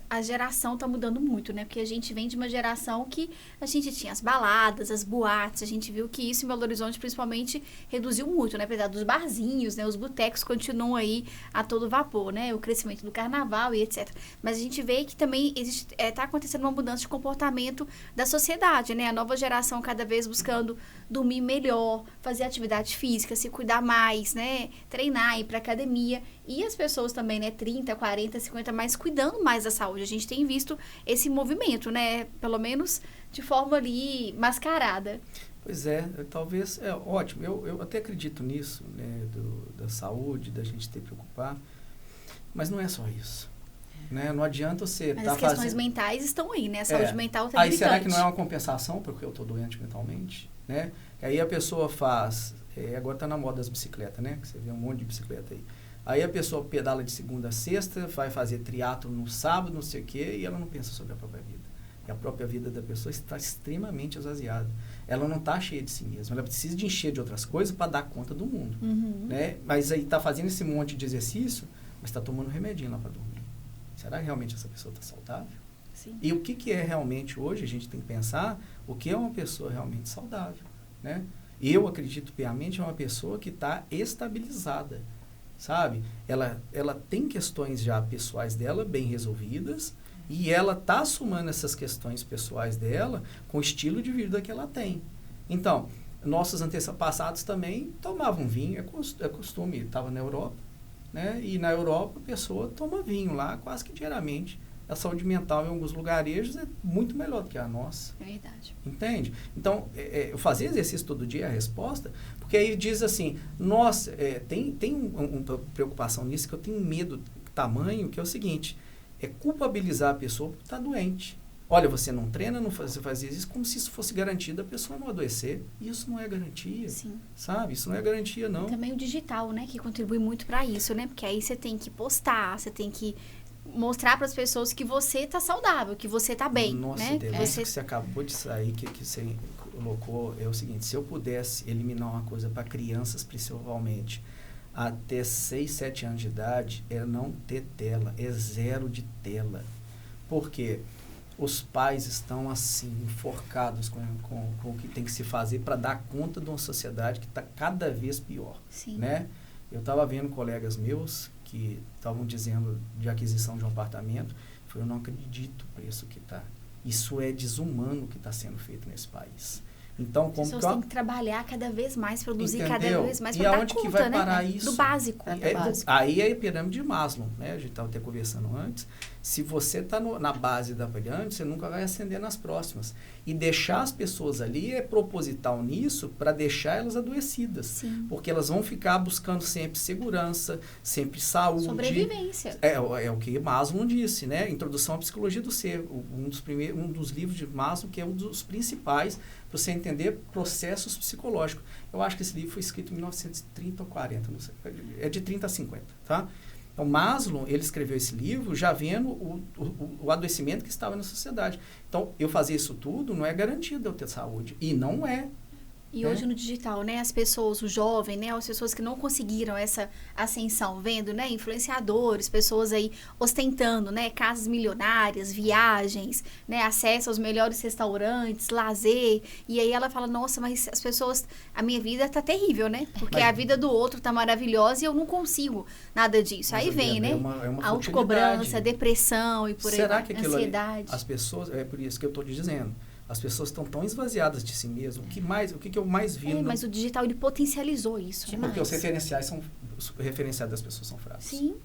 a geração está mudando muito, né, porque a gente vem de uma geração que a gente tinha as baladas, as boates, a gente viu que isso em Belo Horizonte principalmente reduziu muito, né, apesar dos barzinhos, né, os botecos continuam aí a todo vapor, né, o crescimento do carnaval e etc. Mas a gente vê que também está acontecendo uma mudança de comportamento da sociedade, né, a nova geração cada vez buscando dormir melhor, fazer atividade física, se cuidar mais, né, treinar, ir para academia, e as pessoas também, né, 30, 40, 50 mais, cuidando mais da saúde. A gente tem visto esse movimento, né, pelo menos de forma ali mascarada. Pois talvez, ótimo, eu até acredito nisso, né, da saúde, da gente ter que preocupar, mas não é só isso. Né? Não adianta você... Mas as questões mentais estão aí, né, a saúde mental está gritante. Aí será que não é uma compensação porque eu estou doente mentalmente? Né? Aí a pessoa faz... agora está na moda das bicicletas, né? Você vê um monte de bicicleta aí. Aí a pessoa pedala de segunda a sexta, vai fazer triatlo no sábado, não sei o quê, e ela não pensa sobre a própria vida. E a própria vida da pessoa está extremamente esvaziada. Ela não está cheia de si mesma. Ela precisa de encher de outras coisas para dar conta do mundo. Né? Mas aí está fazendo esse monte de exercício, mas está tomando remedinho lá para dormir. Será que realmente essa pessoa está saudável? Sim. E o que é realmente hoje, a gente tem que pensar o que é uma pessoa realmente saudável. Né? Eu acredito piamente em uma pessoa que está estabilizada. Sabe? Ela tem questões já pessoais dela bem resolvidas e ela está assumando essas questões pessoais dela com o estilo de vida que ela tem. Então, nossos antepassados também tomavam vinho, é costume, estava na Europa, né? E na Europa a pessoa toma vinho lá quase que diariamente, a saúde mental em alguns lugarejos é muito melhor do que a nossa. É verdade. Entende? Então, eu fazia exercício todo dia, a resposta, porque aí diz assim, nossa, tem uma preocupação nisso que eu tenho medo tamanho, que é o seguinte, é culpabilizar a pessoa por estar doente. Olha, você não treina, você fazia isso como se isso fosse garantido a pessoa não adoecer. Isso não é garantia, Sim. sabe? Isso não é garantia, não. E também o digital, né, que contribui muito para isso, né? Porque aí você tem que postar, você tem que mostrar para as pessoas que você tá saudável, que você tá bem, Nossa, né? Deus, isso que você acabou de sair, que você colocou, é o seguinte, se eu pudesse eliminar uma coisa para crianças, principalmente, até 6, 7 anos de idade, é não ter tela, é 0 de tela. Por quê? Os pais estão assim, enforcados com o que tem que se fazer para dar conta de uma sociedade que está cada vez pior. Sim. Né? Eu estava vendo colegas meus que estavam dizendo de aquisição de um apartamento, eu não acredito o preço que está. Isso é desumano o que está sendo feito nesse país. Então, As pessoas têm que trabalhar cada vez mais, produzir cada vez mais para dar conta, que vai parar isso? Do básico. Aí é a pirâmide de Maslow, né? A gente estava até conversando antes. Se você está na base da pirâmide, você nunca vai ascender nas próximas. E deixar as pessoas ali é proposital nisso para deixar elas adoecidas. Sim. Porque elas vão ficar buscando sempre segurança, sempre saúde. Sobrevivência. É o que Maslow disse, né? Introdução à Psicologia do Ser. Um dos livros de Maslow, que é um dos principais para você entender processos psicológicos. Eu acho que esse livro foi escrito em 1930 ou 40, não sei. É de 30 a 50, tá? Então, Maslow, ele escreveu esse livro já vendo o adoecimento que estava na sociedade. Então, eu fazer isso tudo não é garantido de eu ter saúde. E não é. E hoje no digital, né, as pessoas, o jovem, né, as pessoas que não conseguiram essa ascensão, vendo, né, influenciadores, pessoas aí ostentando, né, casas milionárias, viagens, né, acesso aos melhores restaurantes, lazer, e aí ela fala, nossa, mas as pessoas, a minha vida tá terrível, né, porque a vida do outro tá maravilhosa e eu não consigo nada disso. Aí vem, né, a autocobrança, depressão e por aí vai, ansiedade. As pessoas, é por isso que eu tô te dizendo, as pessoas estão tão esvaziadas de si mesmas. O que eu mais vi... Mas o digital, ele potencializou isso. Demais. Porque os referenciais das pessoas são fracos. Sim.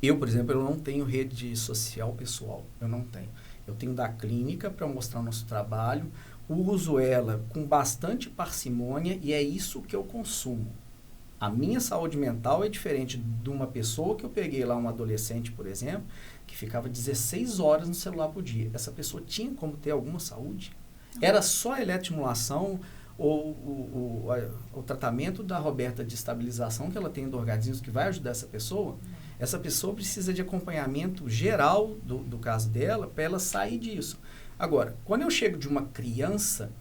Eu, por exemplo, eu não tenho rede social pessoal. Eu não tenho. Eu tenho da clínica para mostrar o nosso trabalho. Uso ela com bastante parcimônia e é isso que eu consumo. A minha saúde mental é diferente de uma pessoa que eu peguei lá, um adolescente, por exemplo, que ficava 16 horas no celular por dia. Essa pessoa tinha como ter alguma saúde? Era só a eletroestimulação ou o tratamento da Roberta de estabilização que ela tem do organismo que vai ajudar essa pessoa? Essa pessoa precisa de acompanhamento geral do caso dela para ela sair disso. Agora, quando eu chego de uma criança,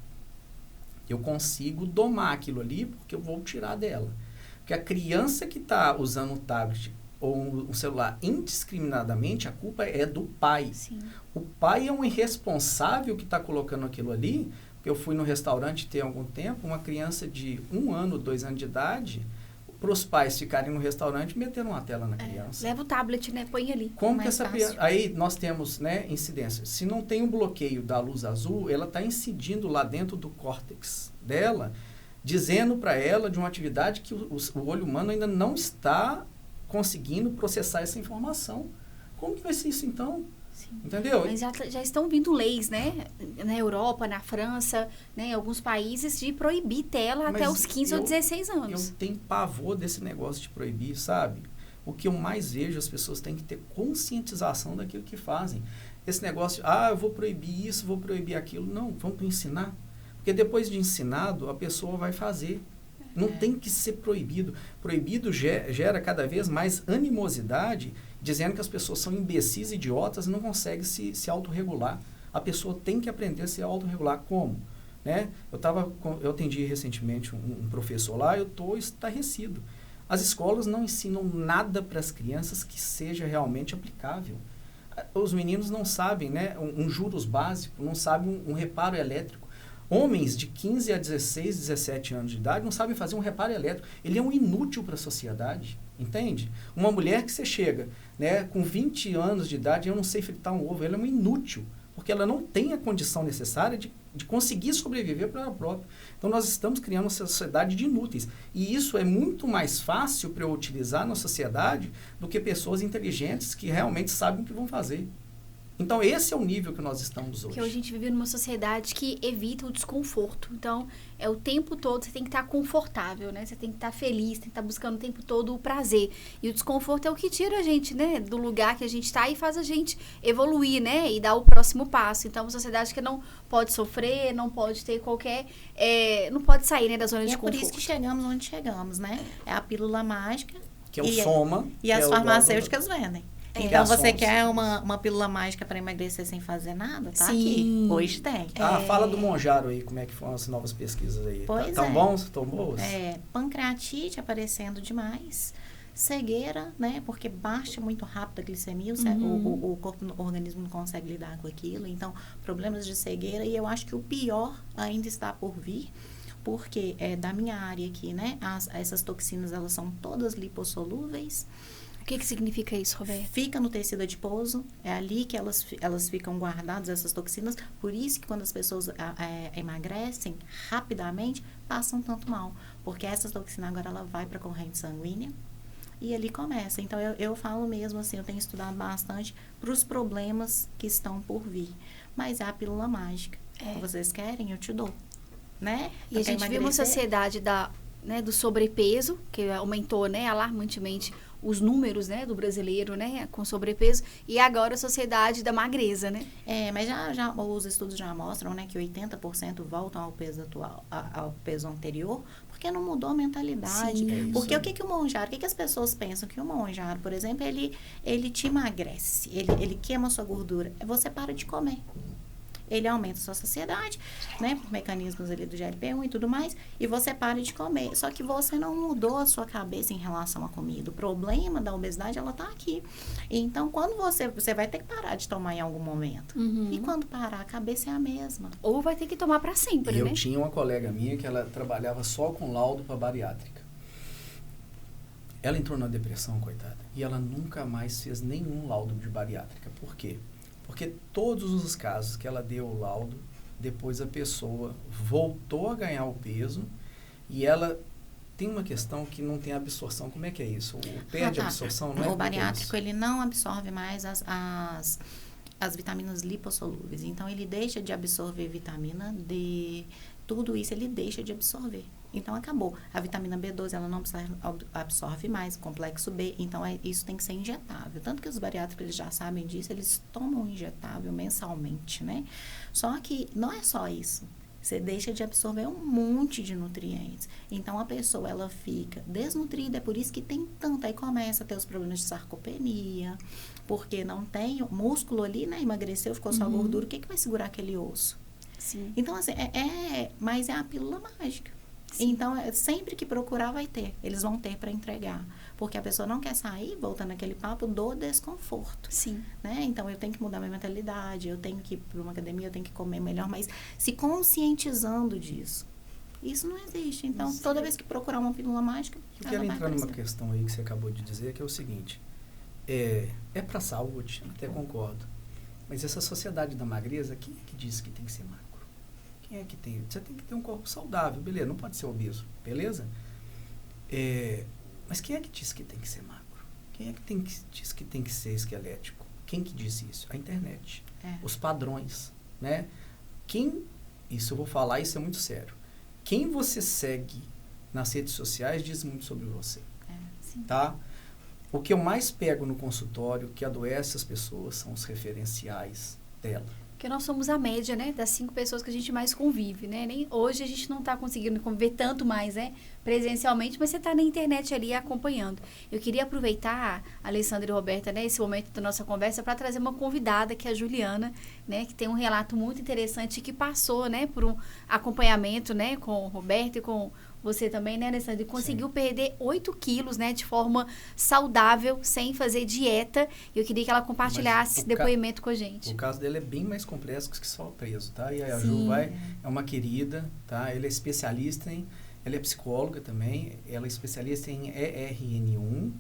eu consigo domar aquilo ali porque eu vou tirar dela. Porque a criança que está usando o tablet ou um celular indiscriminadamente, a culpa é do pai. Sim. O pai é um irresponsável que está colocando aquilo ali. Porque eu fui no restaurante tem algum tempo, uma criança de 1 ano, 2 anos de idade, para os pais ficarem no restaurante, meteram uma tela na criança. Leva o tablet, né? Põe ali. Como que essa criança... Aí nós temos, né, incidência. Se não tem um bloqueio da luz azul, ela está incidindo lá dentro do córtex dela, dizendo para ela de uma atividade que o olho humano ainda não está conseguindo processar essa informação. Como que vai ser isso então? Sim. Entendeu? Mas já estão vindo leis, né? Na Europa, na França, né? Em alguns países, de proibir tela até os 15 ou 16 anos. Eu tenho pavor desse negócio de proibir, sabe? O que eu mais vejo, as pessoas têm que ter conscientização daquilo que fazem. Esse negócio, eu vou proibir isso, vou proibir aquilo. Não, vamos ensinar. Porque depois de ensinado, a pessoa vai fazer. Não tem que ser proibido. Proibido gera cada vez mais animosidade, dizendo que as pessoas são imbecis, idiotas e não conseguem se autorregular. A pessoa tem que aprender a se autorregular. Como? Né? Eu atendi recentemente um professor lá, eu estou estarrecido. As escolas não ensinam nada para as crianças que seja realmente aplicável. Os meninos não sabem, né, um juros básico, não sabem um reparo elétrico. Homens de 15 a 16, 17 anos de idade não sabem fazer um reparo elétrico. Ele é um inútil para a sociedade, entende? Uma mulher que você chega, né, com 20 anos de idade, eu não sei fritar um ovo, ela é um inútil, porque ela não tem a condição necessária de conseguir sobreviver para ela própria. Então, nós estamos criando uma sociedade de inúteis. E isso é muito mais fácil para eu utilizar na sociedade do que pessoas inteligentes que realmente sabem o que vão fazer. Então, esse é o nível que nós estamos hoje. Porque hoje a gente vive numa sociedade que evita o desconforto. Então, é o tempo todo você tem que estar confortável, né? Você tem que estar feliz, tem que estar buscando o tempo todo o prazer. E o desconforto é o que tira a gente, né? Do lugar que a gente está e faz a gente evoluir, né? E dar o próximo passo. Então, uma sociedade que não pode sofrer, não pode ter qualquer... não pode sair, né, da zona de conforto. É por isso que chegamos onde chegamos, né? É a pílula mágica. Que é o soma. E as farmacêuticas vendem. Então, você quer Soma. uma pílula mágica para emagrecer sem fazer nada? Tá Sim. aqui. Hoje tem. Fala do Monjaro aí, como é que foram as novas pesquisas aí. Pois Tão bons? Tão boas? Pancreatite aparecendo demais. Cegueira, né? Porque baixa muito rápido a glicemia, o corpo, o organismo não consegue lidar com aquilo. Então, problemas de cegueira. E eu acho que o pior ainda está por vir. Porque da minha área aqui, né? Essas toxinas, elas são todas lipossolúveis. O que significa isso, Roberto? Fica no tecido adiposo, é ali que elas ficam guardadas, essas toxinas. Por isso que quando as pessoas emagrecem rapidamente, passam tanto mal. Porque essa toxina agora ela vai para a corrente sanguínea e ali começa. Então, eu falo mesmo assim, eu tenho estudado bastante para os problemas que estão por vir. Mas é a pílula mágica. Se vocês querem, eu te dou. Né? E a gente vê uma sociedade do sobrepeso, que aumentou, né, alarmantemente os números, né, do brasileiro, né, com sobrepeso, e agora a sociedade da magreza, né? Mas já os estudos já mostram, né, que 80% voltam ao peso atual, ao peso anterior, porque não mudou a mentalidade. Sim, porque o que o monjaro, o que as pessoas pensam? Que o monjaro, por exemplo, ele te emagrece, ele queima a sua gordura, você para de comer. Ele aumenta a sua saciedade, né, por mecanismos ali do GLP-1 e tudo mais, e você para de comer. Só que você não mudou a sua cabeça em relação à comida. O problema da obesidade, ela tá aqui. Então, quando você vai ter que parar de tomar em algum momento. E quando parar, a cabeça é a mesma. Ou vai ter que tomar para sempre, né? Eu tinha uma colega minha que ela trabalhava só com laudo para bariátrica. Ela entrou na depressão, coitada, e ela nunca mais fez nenhum laudo de bariátrica. Por quê? Porque todos os casos que ela deu o laudo, depois a pessoa voltou a ganhar o peso e ela tem uma questão que não tem absorção. Como é que é isso? Perde a absorção, não é? O bariátrico, ele não absorve mais as vitaminas lipossolúveis. Então, ele deixa de absorver vitamina D, tudo isso ele deixa de absorver. Então, acabou. A vitamina B12, ela não absorve mais, o complexo B. Então, isso tem que ser injetável. Tanto que os bariátricos, eles já sabem disso, eles tomam injetável mensalmente, né? Só que não é só isso. Você deixa de absorver um monte de nutrientes. Então, a pessoa, ela fica desnutrida. É por isso que tem tanto. Aí começa a ter os problemas de sarcopenia, porque não tem o músculo ali, né? Emagreceu, ficou só gordura. O que vai segurar aquele osso? Sim. Então, assim, mas é a pílula mágica. Sim. Então, sempre que procurar, vai ter. Eles vão ter para entregar. Porque a pessoa não quer sair, voltando àquele papo, do desconforto. Sim. Né? Então, eu tenho que mudar minha mentalidade, eu tenho que ir para uma academia, eu tenho que comer melhor, mas se conscientizando disso. Isso não existe. Então, toda vez que procurar uma pílula mágica, eu quero entrar numa questão aí que você acabou de dizer, que é o seguinte. É para a saúde, até concordo. Mas essa sociedade da magreza, quem é que diz que tem que ser magro? Quem é que tem? Você tem que ter um corpo saudável, beleza, não pode ser obeso, beleza? Mas quem é que diz que tem que ser magro? Quem é que diz que tem que ser esquelético? Quem que disse isso? A internet. Os padrões, né? Isso eu vou falar, isso é muito sério. Quem você segue nas redes sociais diz muito sobre você, tá? O que eu mais pego no consultório, que adoece as pessoas, são os referenciais dela. Porque nós somos a média, né, das 5 pessoas que a gente mais convive, né? Hoje a gente não está conseguindo conviver tanto mais, né, presencialmente, mas você está na internet ali acompanhando. Eu queria aproveitar, Alessandra e Roberta, né, esse momento da nossa conversa para trazer uma convidada, que é a Juliana, né, que tem um relato muito interessante que passou, né, por um acompanhamento, né, com o Roberto e com você também, né, Alessandra? E conseguiu perder 8 quilos, né, de forma saudável, sem fazer dieta. Eu queria que ela compartilhasse esse depoimento com a gente. O caso dela é bem mais complexo que só o peso, tá? E a Ju é uma querida, tá? Ela é especialista ela é psicóloga também, ela é especialista em ERN1,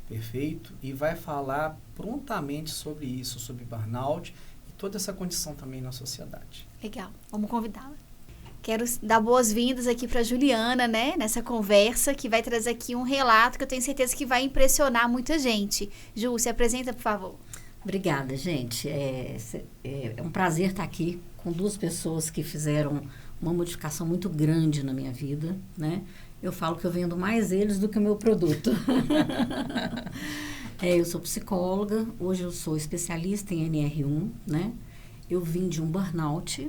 perfeito? E vai falar prontamente sobre isso, sobre burnout e toda essa condição também na sociedade. Legal, vamos convidá-la. Quero dar boas-vindas aqui para a Juliana, né, nessa conversa, que vai trazer aqui um relato que eu tenho certeza que vai impressionar muita gente. Ju, se apresenta, por favor. Obrigada, gente. É um prazer estar aqui com duas pessoas que fizeram uma modificação muito grande na minha vida, né? Eu falo que eu vendo mais eles do que o meu produto. Eu sou psicóloga, hoje eu sou especialista em NR1, né? Eu vim de um burnout,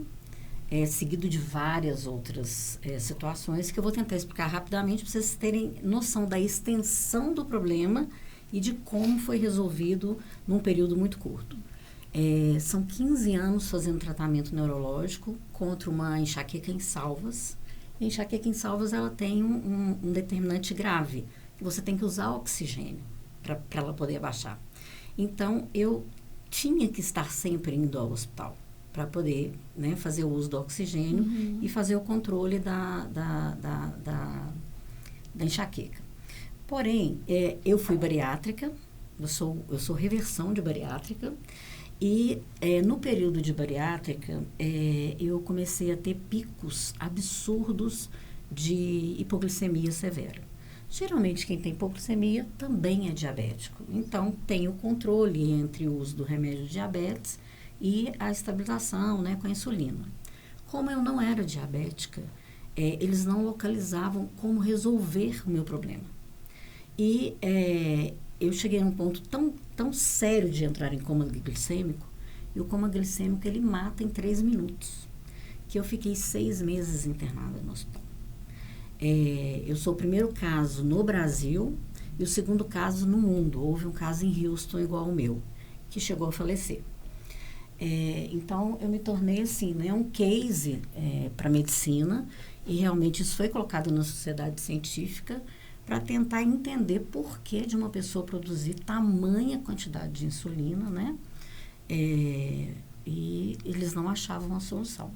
seguido de várias outras situações que eu vou tentar explicar rapidamente para vocês terem noção da extensão do problema e de como foi resolvido num período muito curto. São 15 anos fazendo tratamento neurológico contra uma enxaqueca em salvas. A enxaqueca em salvas, ela tem um determinante grave, que você tem que usar oxigênio para ela poder abaixar. Então, eu tinha que estar sempre indo ao hospital para poder, né, fazer o uso do oxigênio e fazer o controle da enxaqueca. Porém, eu fui bariátrica, eu sou reversão de bariátrica, e no período de bariátrica, eu comecei a ter picos absurdos de hipoglicemia severa. Geralmente, quem tem hipoglicemia também é diabético. Então, tem o controle entre o uso do remédio de diabetes e a estabilização, né, com a insulina. Como eu não era diabética, eles não localizavam como resolver o meu problema. E eu cheguei a um ponto tão sério de entrar em coma glicêmico, e o coma glicêmico ele mata em 3 minutos, que eu fiquei 6 meses internada no hospital. Eu sou o primeiro caso no Brasil e o segundo caso no mundo. Houve um caso em Houston igual ao meu, que chegou a falecer. Então, eu me tornei assim, né, um case para a medicina, e realmente isso foi colocado na sociedade científica para tentar entender por que de uma pessoa produzir tamanha quantidade de insulina, né? E eles não achavam uma solução.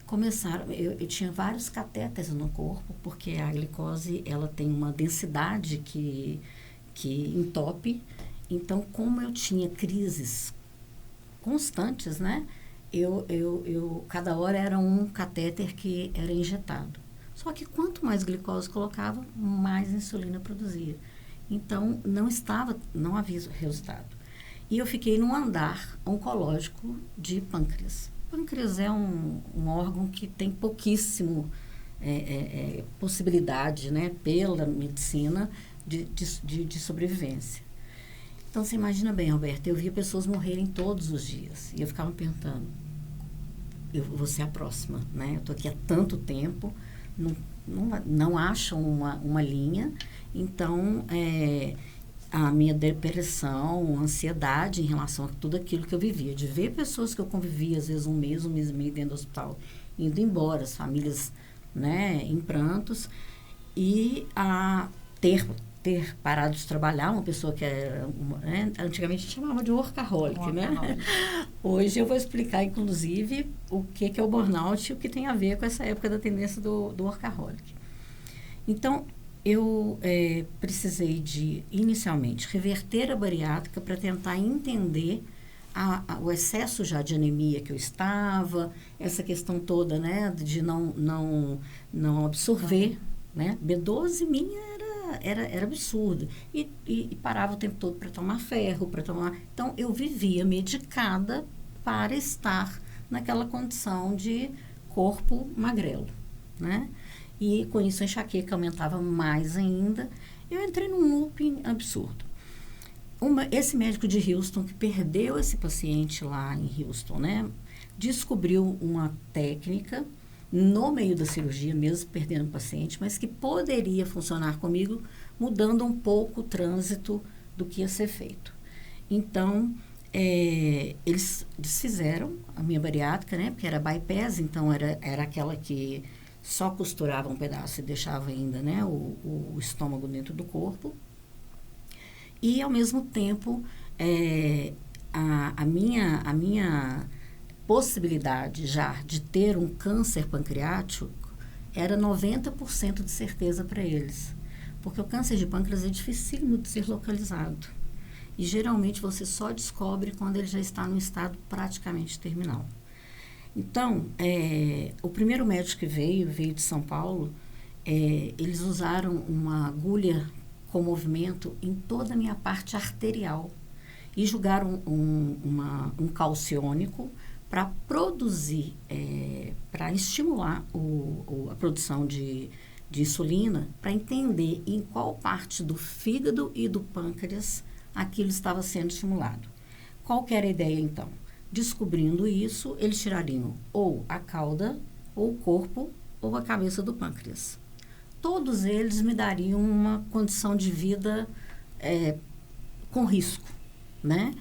Começaram, eu tinha vários catéteres no corpo, porque a glicose, ela tem uma densidade que entope. Então, como eu tinha crises constantes, né? Cada hora era um catéter que era injetado. Só que quanto mais glicose colocava, mais insulina produzia. Então, não havia resultado. E eu fiquei num andar oncológico de pâncreas. Pâncreas é um órgão que tem pouquíssimo possibilidade, né, pela medicina, de sobrevivência. Então, você imagina bem, Roberta, eu via pessoas morrerem todos os dias. E eu ficava me perguntando, eu vou ser a próxima, né? Eu estou aqui há tanto tempo, não acham uma linha. Então, a minha depressão, ansiedade em relação a tudo aquilo que eu vivia, de ver pessoas que eu convivia, às vezes um mês e meio dentro do hospital, indo embora, as famílias, né, em prantos, e a ter parado de trabalhar, uma pessoa que era, né, antigamente a gente chamava de workaholic, né? Hoje eu vou explicar, inclusive, o que é o burnout e o que tem a ver com essa época da tendência do workaholic. Então, eu precisei de, inicialmente, reverter a bariátrica para tentar entender o excesso já de anemia que eu estava, essa questão toda, né, de não absorver, né? B12 minha era absurdo. E parava o tempo todo para tomar ferro, para tomar... Então, eu vivia medicada para estar naquela condição de corpo magrelo, né? E com isso a enxaqueca aumentava mais ainda. Eu entrei num looping absurdo. Esse médico de Houston, que perdeu esse paciente lá em Houston, né, descobriu uma técnica no meio da cirurgia, mesmo perdendo o paciente, mas que poderia funcionar comigo, mudando um pouco o trânsito do que ia ser feito. Então, eles desfizeram a minha bariátrica, né, porque era bypass, então era aquela que só costurava um pedaço e deixava ainda, né, o estômago dentro do corpo. E, ao mesmo tempo, a minha possibilidade já de ter um câncer pancreático era 90% de certeza para eles. Porque o câncer de pâncreas é dificílimo de ser localizado. E, geralmente, você só descobre quando ele já está no estado praticamente terminal. Então, o primeiro médico que veio de São Paulo, eles usaram uma agulha com movimento em toda a minha parte arterial. e jogaram um calciônico para produzir, para estimular a produção de insulina, para entender em qual parte do fígado e do pâncreas aquilo estava sendo estimulado. Qual que era a ideia, então? Descobrindo isso, eles tirariam ou a cauda, ou o corpo, ou a cabeça do pâncreas. Todos eles me dariam uma condição de vida com risco, né?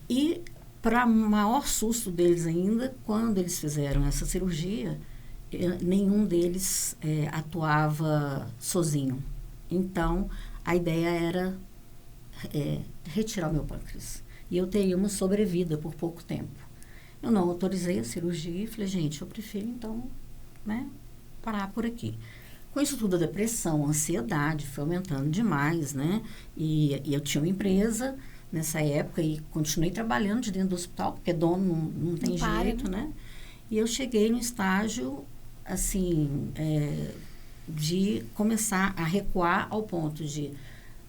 E, para maior susto deles ainda, quando eles fizeram essa cirurgia, nenhum deles atuava sozinho. Então, a ideia era retirar o meu pâncreas. E eu teria uma sobrevida por pouco tempo. Eu não autorizei a cirurgia e falei, gente, eu prefiro, então, né, parar por aqui. Com isso tudo, a depressão, a ansiedade foi aumentando demais, né? E eu tinha uma empresa nessa época e continuei trabalhando de dentro do hospital, porque dono não tem jeito, né? E eu cheguei no estágio, assim, de começar a recuar ao ponto de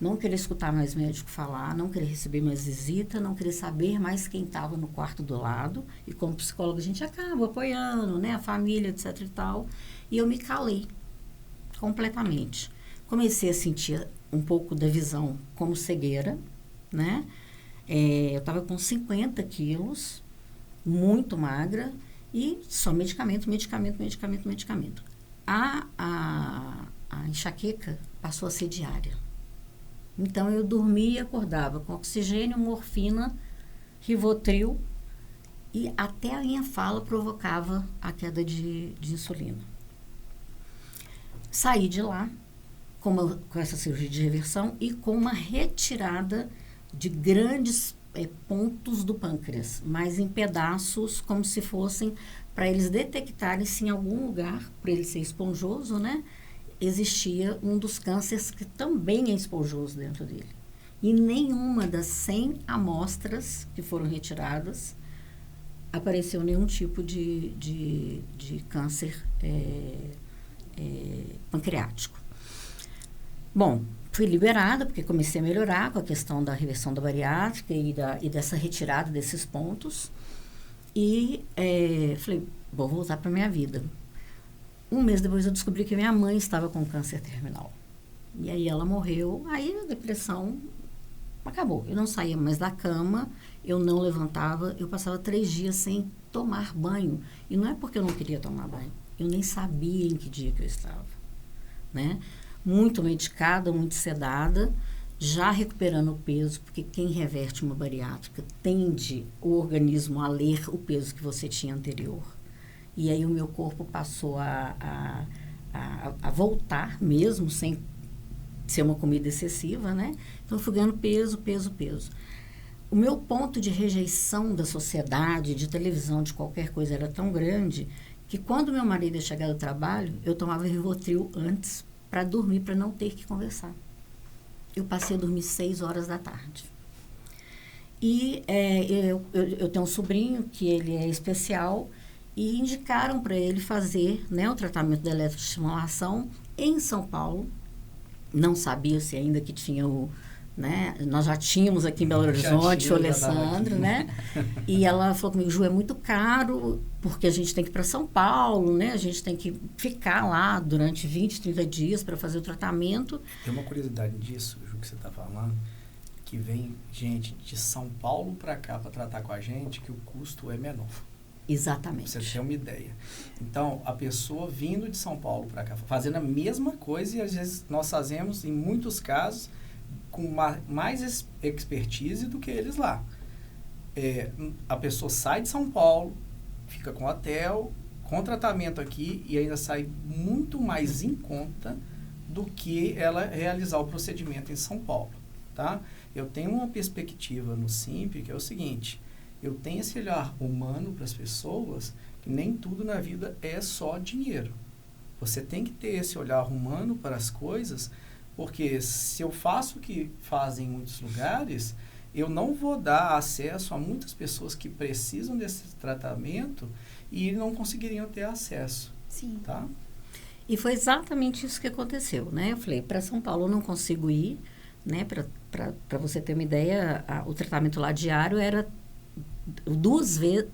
não querer escutar mais médico falar, não querer receber mais visita, não querer saber mais quem estava no quarto do lado. E como psicóloga a gente acaba apoiando, né? A família, etc e tal. E eu me calei completamente. Comecei a sentir um pouco da visão como cegueira, né? Eu estava com 50 quilos, muito magra, e só medicamento. A enxaqueca passou a ser diária. Então, eu dormia e acordava com oxigênio, morfina, Rivotril, e até a minha fala provocava a queda de insulina. Saí de lá com essa cirurgia de reversão e com uma retirada de grandes pontos do pâncreas, mas em pedaços, como se fossem para eles detectarem se em algum lugar, para ele ser esponjoso, né, existia um dos cânceres que também é esponjoso dentro dele. E nenhuma das 100 amostras que foram retiradas apareceu nenhum tipo de câncer pancreático. Bom, fui liberada porque comecei a melhorar com a questão da reversão da bariátrica e dessa retirada desses pontos. E falei, vou voltar para a minha vida. Um mês depois eu descobri que minha mãe estava com câncer terminal. E aí ela morreu, aí a depressão acabou. Eu não saía mais da cama, eu não levantava, eu passava 3 dias sem tomar banho. E não é porque eu não queria tomar banho, eu nem sabia em que dia que eu estava, né? Muito medicada, muito sedada, já recuperando o peso, porque quem reverte uma bariátrica tende o organismo a ler o peso que você tinha anterior. E aí o meu corpo passou a voltar mesmo, sem ser uma comida excessiva, né? Então, eu fui ganhando peso. O meu ponto de rejeição da sociedade, de televisão, de qualquer coisa, era tão grande que quando meu marido ia chegar do trabalho, eu tomava Rivotril antes para dormir, para não ter que conversar. Eu passei a dormir 6 horas da tarde. E eu tenho um sobrinho que ele é especial e indicaram para ele fazer, né, o tratamento da eletroestimulação em São Paulo. Não sabia se ainda que tinha né, nós já tínhamos aqui em Belo Horizonte o Alessandro, né? E ela falou comigo, Ju, é muito caro, porque a gente tem que ir para São Paulo, né? A gente tem que ficar lá durante 20, 30 dias para fazer o tratamento. Tem uma curiosidade disso, Ju, que você está falando, que vem gente de São Paulo para cá para tratar com a gente, que o custo é menor. Exatamente. Pra você ter uma ideia. Então, a pessoa vindo de São Paulo para cá, fazendo a mesma coisa, e às vezes nós fazemos, em muitos casos, com mais expertise do que eles lá. A pessoa sai de São Paulo, fica com hotel, com tratamento aqui, e ainda sai muito mais em conta do que ela realizar o procedimento em São Paulo, tá? Eu tenho uma perspectiva no SIMP, que é o seguinte: eu tenho esse olhar humano para as pessoas, que nem tudo na vida é só dinheiro. Você tem que ter esse olhar humano para as coisas, porque se eu faço o que fazem em muitos lugares, eu não vou dar acesso a muitas pessoas que precisam desse tratamento e não conseguiriam ter acesso. Sim. Tá? E foi exatamente isso que aconteceu, né? Eu falei, para São Paulo eu não consigo ir, né, para para você ter uma ideia, o tratamento lá diário era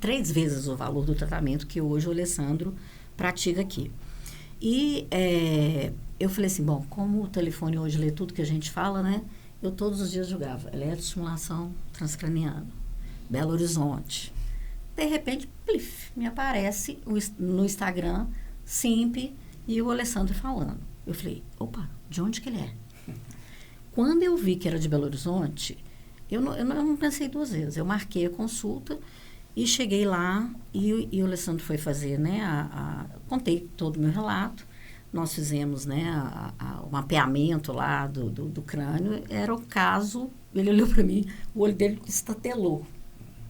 3 vezes o valor do tratamento que hoje o Alessandro pratica aqui. E eu falei assim, bom, como o telefone hoje lê tudo que a gente fala, né? Eu todos os dias jogava eletroestimulação transcraniana, Belo Horizonte. De repente, plif, me aparece no Instagram, Simp, e o Alessandro falando. Eu falei, opa, de onde que ele é? Quando eu vi que era de Belo Horizonte, eu não pensei 2 vezes. Eu marquei a consulta e cheguei lá e o Alessandro foi fazer, né? Contei todo o meu relato. Nós fizemos, né, o mapeamento lá do crânio. Era o caso, ele olhou para mim, o olho dele estatelou.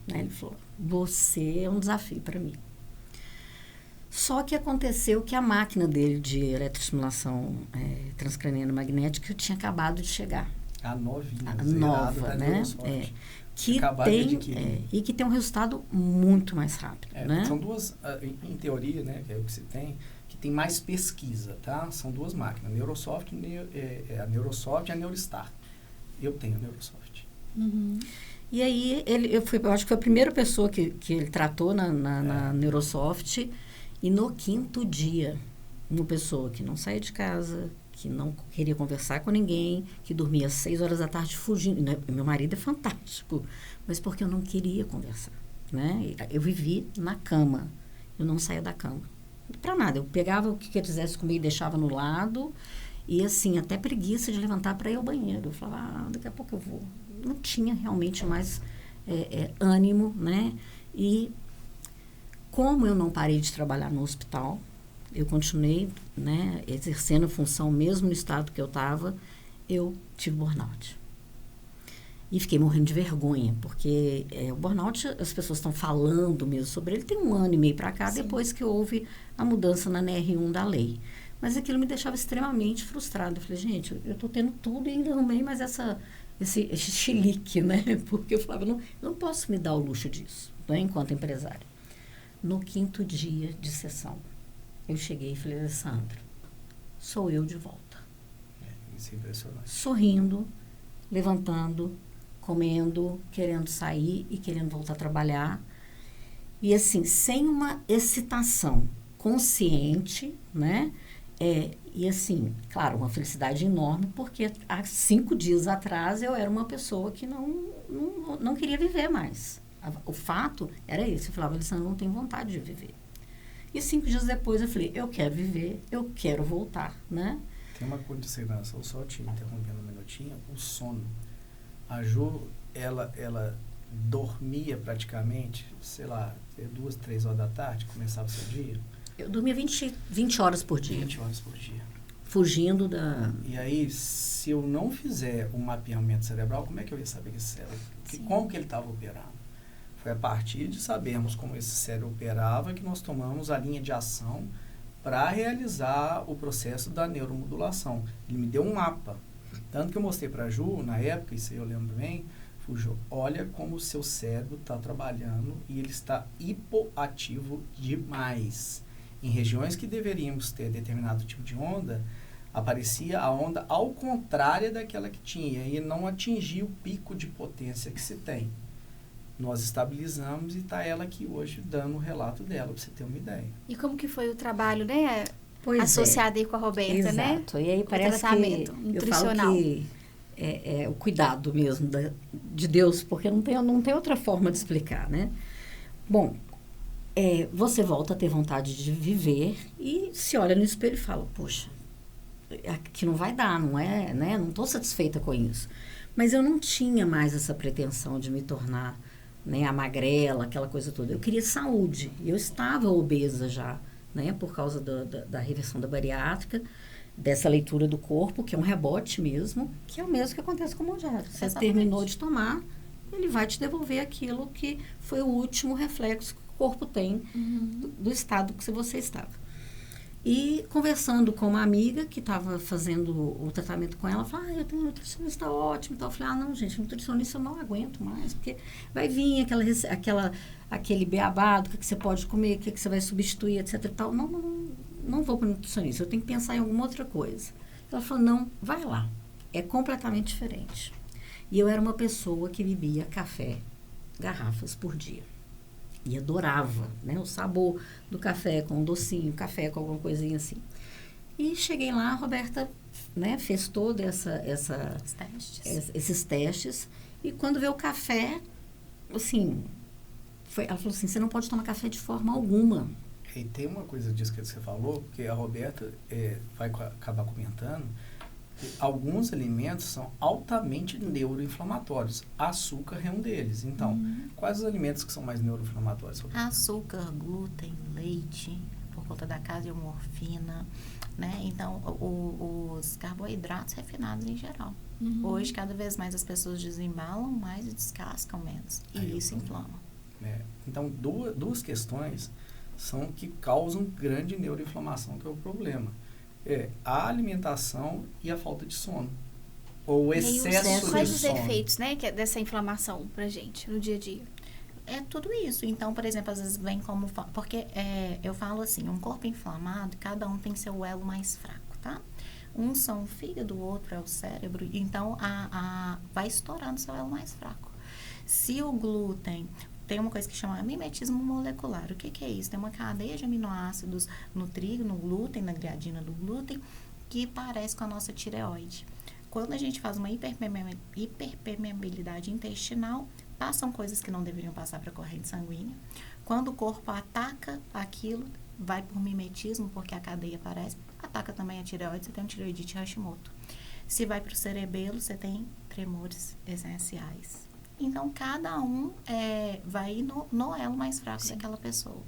Né? Ele falou, você é um desafio para mim. Só que aconteceu que a máquina dele de eletroestimulação transcraniana magnética tinha acabado de chegar. A novinha, a nova, né? Que tem, e que tem um resultado muito mais rápido, né? São 2, em teoria, né, que é o que se tem, que tem mais pesquisa, tá? São 2 máquinas, a Neurosoft e a Neurostar. Eu tenho a Neurosoft. Uhum. E aí, eu acho que foi a primeira pessoa que ele tratou na Neurosoft, e no 5º dia, uma pessoa que não saía de casa, que não queria conversar com ninguém, que dormia às 6 horas da tarde fugindo. Meu marido é fantástico, mas porque eu não queria conversar, né? Eu vivi na cama, eu não saía da cama. Para nada, eu pegava o que quisesse comer e deixava no lado, e assim, até preguiça de levantar para ir ao banheiro. Eu falava, daqui a pouco eu vou. Não tinha realmente mais ânimo, né? E como eu não parei de trabalhar no hospital, eu continuei, né, exercendo a função mesmo no estado que eu estava, eu tive burnout. E fiquei morrendo de vergonha, porque o burnout, as pessoas estão falando mesmo sobre ele, tem 1 ano e meio para cá, sim, depois que houve a mudança na NR1 da lei. Mas aquilo me deixava extremamente frustrada. Eu falei, gente, eu estou tendo tudo e ainda no meio, mas esse chilique, né? Porque eu falava, eu não posso me dar o luxo disso, né, enquanto empresária. No 5º dia de sessão, eu cheguei e falei, Alessandro, sou eu de volta. Isso é impressionante. Sorrindo, levantando, comendo, querendo sair e querendo voltar a trabalhar. E assim, sem uma excitação consciente, né? E assim, claro, uma felicidade enorme, porque há 5 dias atrás eu era uma pessoa que não queria viver mais. O fato era esse. Eu falava, Alessandro, não tenho vontade de viver. E 5 dias depois eu falei, eu quero viver, eu quero voltar, né? Tem uma coisa de segurança, só te interrompendo um minutinho, o sono. A Ju, ela dormia praticamente, sei lá, 2, 3 horas da tarde, começava o seu dia. Eu dormia 20 horas por dia. 20 horas por dia. Fugindo da... E aí, se eu não fizer um mapeamento cerebral, como é que eu ia saber que esse cérebro... Como que ele estava operando? Foi a partir de sabermos como esse cérebro operava que nós tomamos a linha de ação para realizar o processo da neuromodulação. Ele me deu um mapa. Tanto que eu mostrei para a Ju, na época, isso aí eu lembro bem, Ju, olha como o seu cérebro está trabalhando e ele está hipoativo demais. Em regiões que deveríamos ter determinado tipo de onda, aparecia a onda ao contrário daquela que tinha e não atingia o pico de potência que se tem. Nós estabilizamos e está ela aqui hoje dando o relato dela, para você ter uma ideia. E como que foi o trabalho, né? Pois associado aí com a Roberta, exato, né? Exato. E aí parece que nutricional. Eu falo que é o cuidado mesmo de Deus, porque não tem outra forma de explicar, né? Bom, você volta a ter vontade de viver e se olha no espelho e fala, poxa, aqui não vai dar, não é, né? Não estou satisfeita com isso. Mas eu não tinha mais essa pretensão de me tornar, né, a magrela, aquela coisa toda. Eu queria saúde. Eu estava obesa já, né, por causa da reversão da bariátrica, dessa leitura do corpo, que é um rebote mesmo, que é o mesmo que acontece com o Mounjaro. Você terminou de tomar, ele vai te devolver aquilo que foi o último reflexo que o corpo tem do estado que você estava. E conversando com uma amiga que estava fazendo o tratamento com ela, ela falou, eu tenho um nutricionista ótimo. Então eu falei, não, gente, nutricionista eu não aguento mais, porque vai vir aquele beabado, o que você pode comer, o que você vai substituir, etc. E tal. Não vou para nutricionista, eu tenho que pensar em alguma outra coisa. Ela falou, não, vai lá, é completamente diferente. E eu era uma pessoa que bebia café, garrafas por dia. E adorava, né, o sabor do café com um docinho, café com alguma coisinha assim. E cheguei lá, a Roberta, né, fez todos esses testes. E quando veio o café, assim, ela falou assim, você não pode tomar café de forma alguma. E tem uma coisa disso que você falou, que a Roberta vai acabar comentando, que alguns alimentos são altamente neuroinflamatórios. Açúcar é um deles. Então, quais os alimentos que são mais neuroinflamatórios, Roberta? Açúcar, glúten, leite, por conta da caseomorfina, né? Então, os carboidratos refinados em geral. Hoje, cada vez mais as pessoas desembalam mais e descascam menos. E isso inflama. Então, duas questões são que causam grande neuroinflamação, que é o problema. A alimentação e a falta de sono. Ou o excesso de sono. Quais os efeitos, né, dessa inflamação pra gente no dia a dia? É tudo isso. Então, por exemplo, às vezes vem como... Porque eu falo assim, um corpo inflamado, cada um tem seu elo mais fraco, tá? Um são o fígado, o outro é o cérebro. Então, vai estourando seu elo mais fraco. Se o glúten... Tem uma coisa que chama mimetismo molecular. O que é isso? Tem uma cadeia de aminoácidos no trigo, no glúten, na gliadina do glúten, que parece com a nossa tireoide. Quando a gente faz uma hiperpermeabilidade intestinal, passam coisas que não deveriam passar para a corrente sanguínea. Quando o corpo ataca aquilo, vai por mimetismo, porque a cadeia aparece, ataca também a tireoide, você tem um tireoidite Hashimoto. Se vai para o cerebelo, você tem tremores essenciais. Então, cada um vai no elo mais fraco daquela pessoa.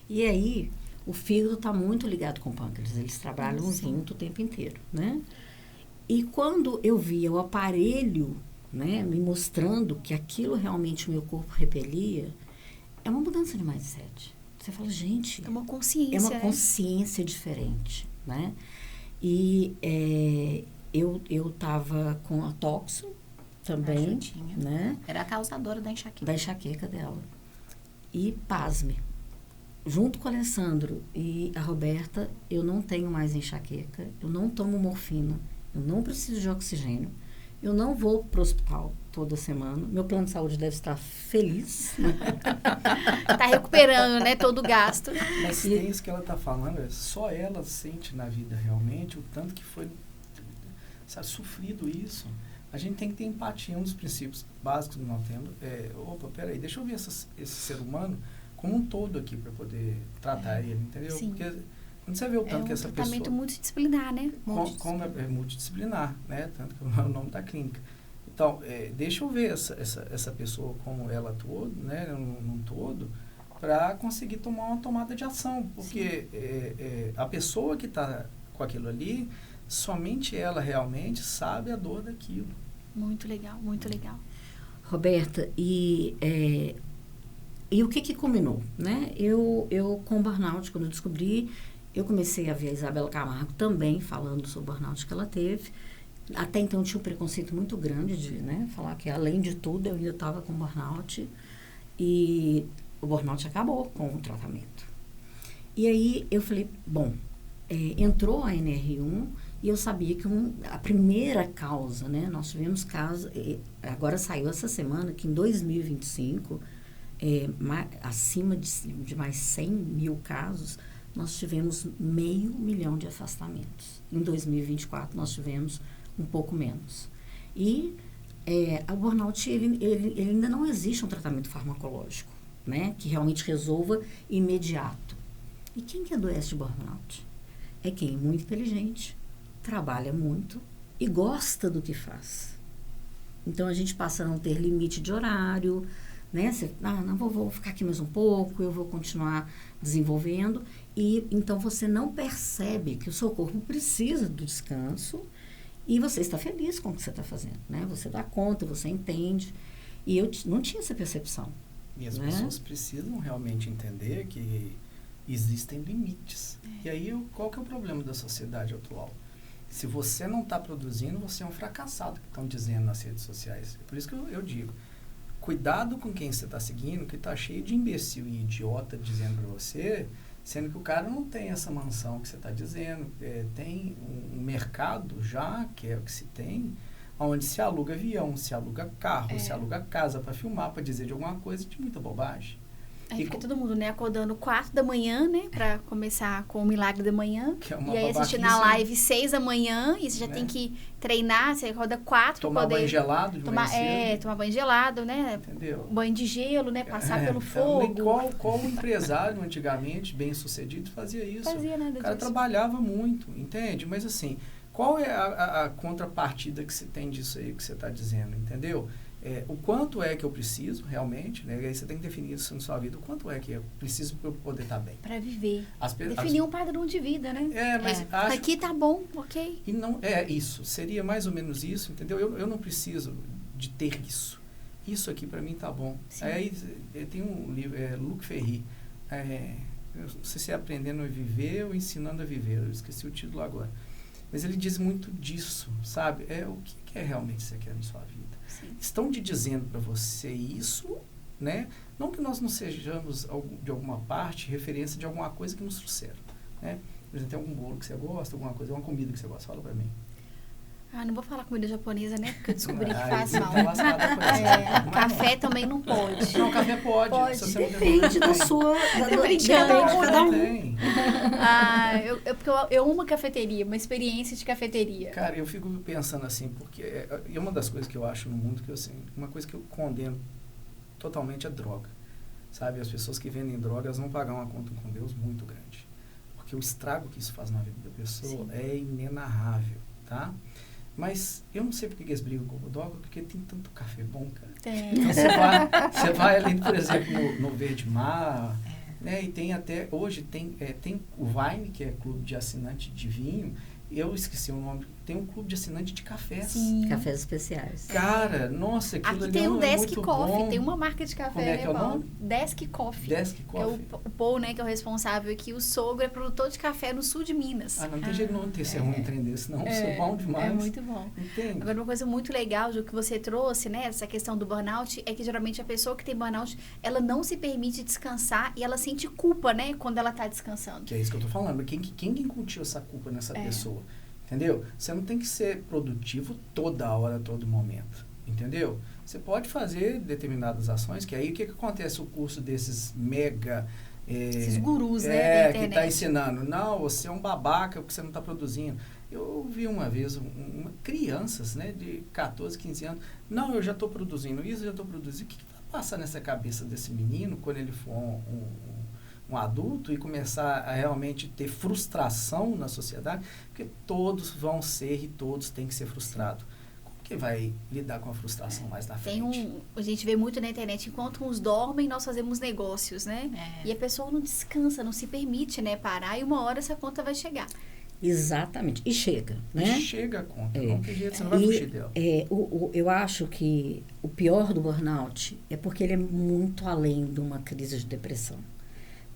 E aí, o fígado está muito ligado com o pâncreas. Eles trabalham junto o tempo inteiro, né? E quando eu via o aparelho, né, me mostrando que aquilo realmente o meu corpo repelia, é uma mudança de mindset. Você fala, gente... É uma consciência, é uma consciência diferente, né? E eu estava com a toxo, também, né? Era a causadora da enxaqueca. Da enxaqueca dela. E, pasme, junto com o Alessandro e a Roberta, eu não tenho mais enxaqueca, eu não tomo morfina, eu não preciso de oxigênio, eu não vou para o hospital toda semana, meu plano de saúde deve estar feliz. Está recuperando, né, todo o gasto. Mas tem isso que ela está falando, só ela sente na vida realmente o tanto que foi, sabe, sofrido isso. A gente tem que ter empatia, um dos princípios básicos que nós temos. Peraí, deixa eu ver esse ser humano como um todo aqui para poder tratar ele, entendeu? Sim. Porque quando você vê o tanto que essa pessoa... É um tratamento multidisciplinar, né? Como é multidisciplinar, né? Tanto que é o nome da clínica. Então, deixa eu ver essa pessoa como ela todo, né? Num todo, para conseguir tomar uma tomada de ação. Porque a pessoa que está com aquilo ali, somente ela realmente sabe a dor daquilo. Muito legal, muito legal. Roberta, e o que culminou, né? Eu com o burnout, quando eu descobri, eu comecei a ver a Isabela Camargo também falando sobre o burnout que ela teve. Até então tinha um preconceito muito grande de, né, falar que além de tudo eu ainda estava com burnout. E o burnout acabou com o tratamento. E aí eu falei, bom, entrou a NR1 e eu sabia que a primeira causa, né, nós tivemos casos, agora saiu essa semana que em 2025, acima de mais 100 mil casos, nós tivemos 500 mil de afastamentos. Em 2024 nós tivemos um pouco menos. E o burnout, ele ainda não existe um tratamento farmacológico, né, que realmente resolva imediato. E quem que adoece de burnout? É quem é muito inteligente, trabalha muito e gosta do que faz. Então, a gente passa a não ter limite de horário, né? Não vou ficar aqui mais um pouco, eu vou continuar desenvolvendo. E então, você não percebe que o seu corpo precisa do descanso e você está feliz com o que você está fazendo, né? Você dá conta, você entende. E eu não tinha essa percepção. E as pessoas precisam realmente entender que existem limites. E aí, qual que é o problema da sociedade atual? Se você não está produzindo, você é um fracassado, que estão dizendo nas redes sociais. Por isso que eu digo, cuidado com quem você está seguindo, que está cheio de imbecil e idiota dizendo para você, sendo que o cara não tem essa mansão que você está dizendo. Tem um mercado já, que é o que se tem, onde se aluga avião, se aluga carro, se aluga casa para filmar, para dizer de alguma coisa, de muita bobagem. Aí fica todo mundo, né, acordando 4 da manhã, né, pra começar com o Milagre da Manhã. Que é uma e aí assistindo a live 6 da manhã, e você já tem que treinar, você acorda 4 tomar pra poder... banho gelado de manhã cedo. Tomar banho gelado, né? Entendeu? Banho de gelo, né, passar pelo fogo. Qual empresário antigamente, bem sucedido, fazia isso? Fazia nada disso. O cara trabalhava muito, entende? Mas assim, qual é a contrapartida que você tem disso aí que você está dizendo, entendeu? O quanto é que eu preciso realmente, né? Aí você tem que definir isso na sua vida. O quanto é que eu preciso para eu poder estar bem. Para viver. Definir um padrão de vida, né? Mas aqui tá bom, ok. E não isso. Seria mais ou menos isso, entendeu? Eu não preciso de ter isso. Isso aqui para mim tá bom. Aí tem um livro, Luc Ferry. Eu não sei se é Aprendendo a Viver ou Ensinando a Viver. Eu esqueci o título agora. Mas ele diz muito disso, sabe? O que é realmente você quer na sua vida. Sim. Estão te dizendo para você isso, né? Não que nós não sejamos, de alguma parte, referência de alguma coisa que nos trouxeram, né? Por exemplo, tem algum bolo que você gosta, alguma coisa, uma comida que você gosta, fala para mim. Não vou falar comida japonesa, né? Porque eu descobri que faz tá mal. Café também não pode. Não, café pode. Depende da sua... Depende de cada um. Porque eu amo cafeteria, uma experiência de cafeteria. Cara, eu fico pensando assim, porque é uma das coisas que eu acho no mundo, que assim, uma coisa que eu condeno totalmente é droga. Sabe? As pessoas que vendem drogas vão pagar uma conta com Deus muito grande. Porque o estrago que isso faz na vida da pessoa é inenarrável, tá? Mas eu não sei porque eles brigam com o droga, porque tem tanto café bom, cara. Tem. Então você vai ali, por exemplo, no Verde Mar, né? E tem até, hoje tem o Vine, que é clube de assinante de vinho. Eu esqueci o nome. Tem um clube de assinante de cafés. Sim. Cafés especiais. Cara, nossa, aquilo aqui tem um Desk Coffee, bom. tem uma marca de café, Como é que é o nome? Desk Coffee. Desk Coffee. É o Paul, né, que é o responsável aqui. O sogro é produtor de café no sul de Minas. Não tem jeito não ter ser ruim um trem desse, não. Isso é bom demais. É muito bom. Entende? Agora, uma coisa muito legal, Ju, que você trouxe, né, essa questão do burnout, é que geralmente a pessoa que tem burnout, ela não se permite descansar e ela sente culpa, né, quando ela tá descansando. Que é isso que eu tô falando. Quem incutiu essa culpa nessa pessoa? Entendeu? Você não tem que ser produtivo toda hora, todo momento. Entendeu? Você pode fazer determinadas ações, que aí o que acontece? O curso desses mega... esses gurus, né, da internet. Que está ensinando. Não, você é um babaca porque você não está produzindo. Eu vi uma vez crianças, né, de 14, 15 anos. Não, eu já estou produzindo isso, já estou produzindo. O que vai passar nessa cabeça desse menino quando ele for um adulto e começar a realmente ter frustração na sociedade? Porque todos vão ser e todos têm que ser frustrados. Como que vai lidar com a frustração mais na frente? A gente vê muito na internet, enquanto uns dormem, nós fazemos negócios, né? E a pessoa não descansa, não se permite, né, parar, e uma hora essa conta vai chegar. Exatamente. E chega, né? E chega a conta, não tem jeito, você não vai fugir dela. Eu acho que o pior do burnout é porque ele é muito além de uma crise de depressão.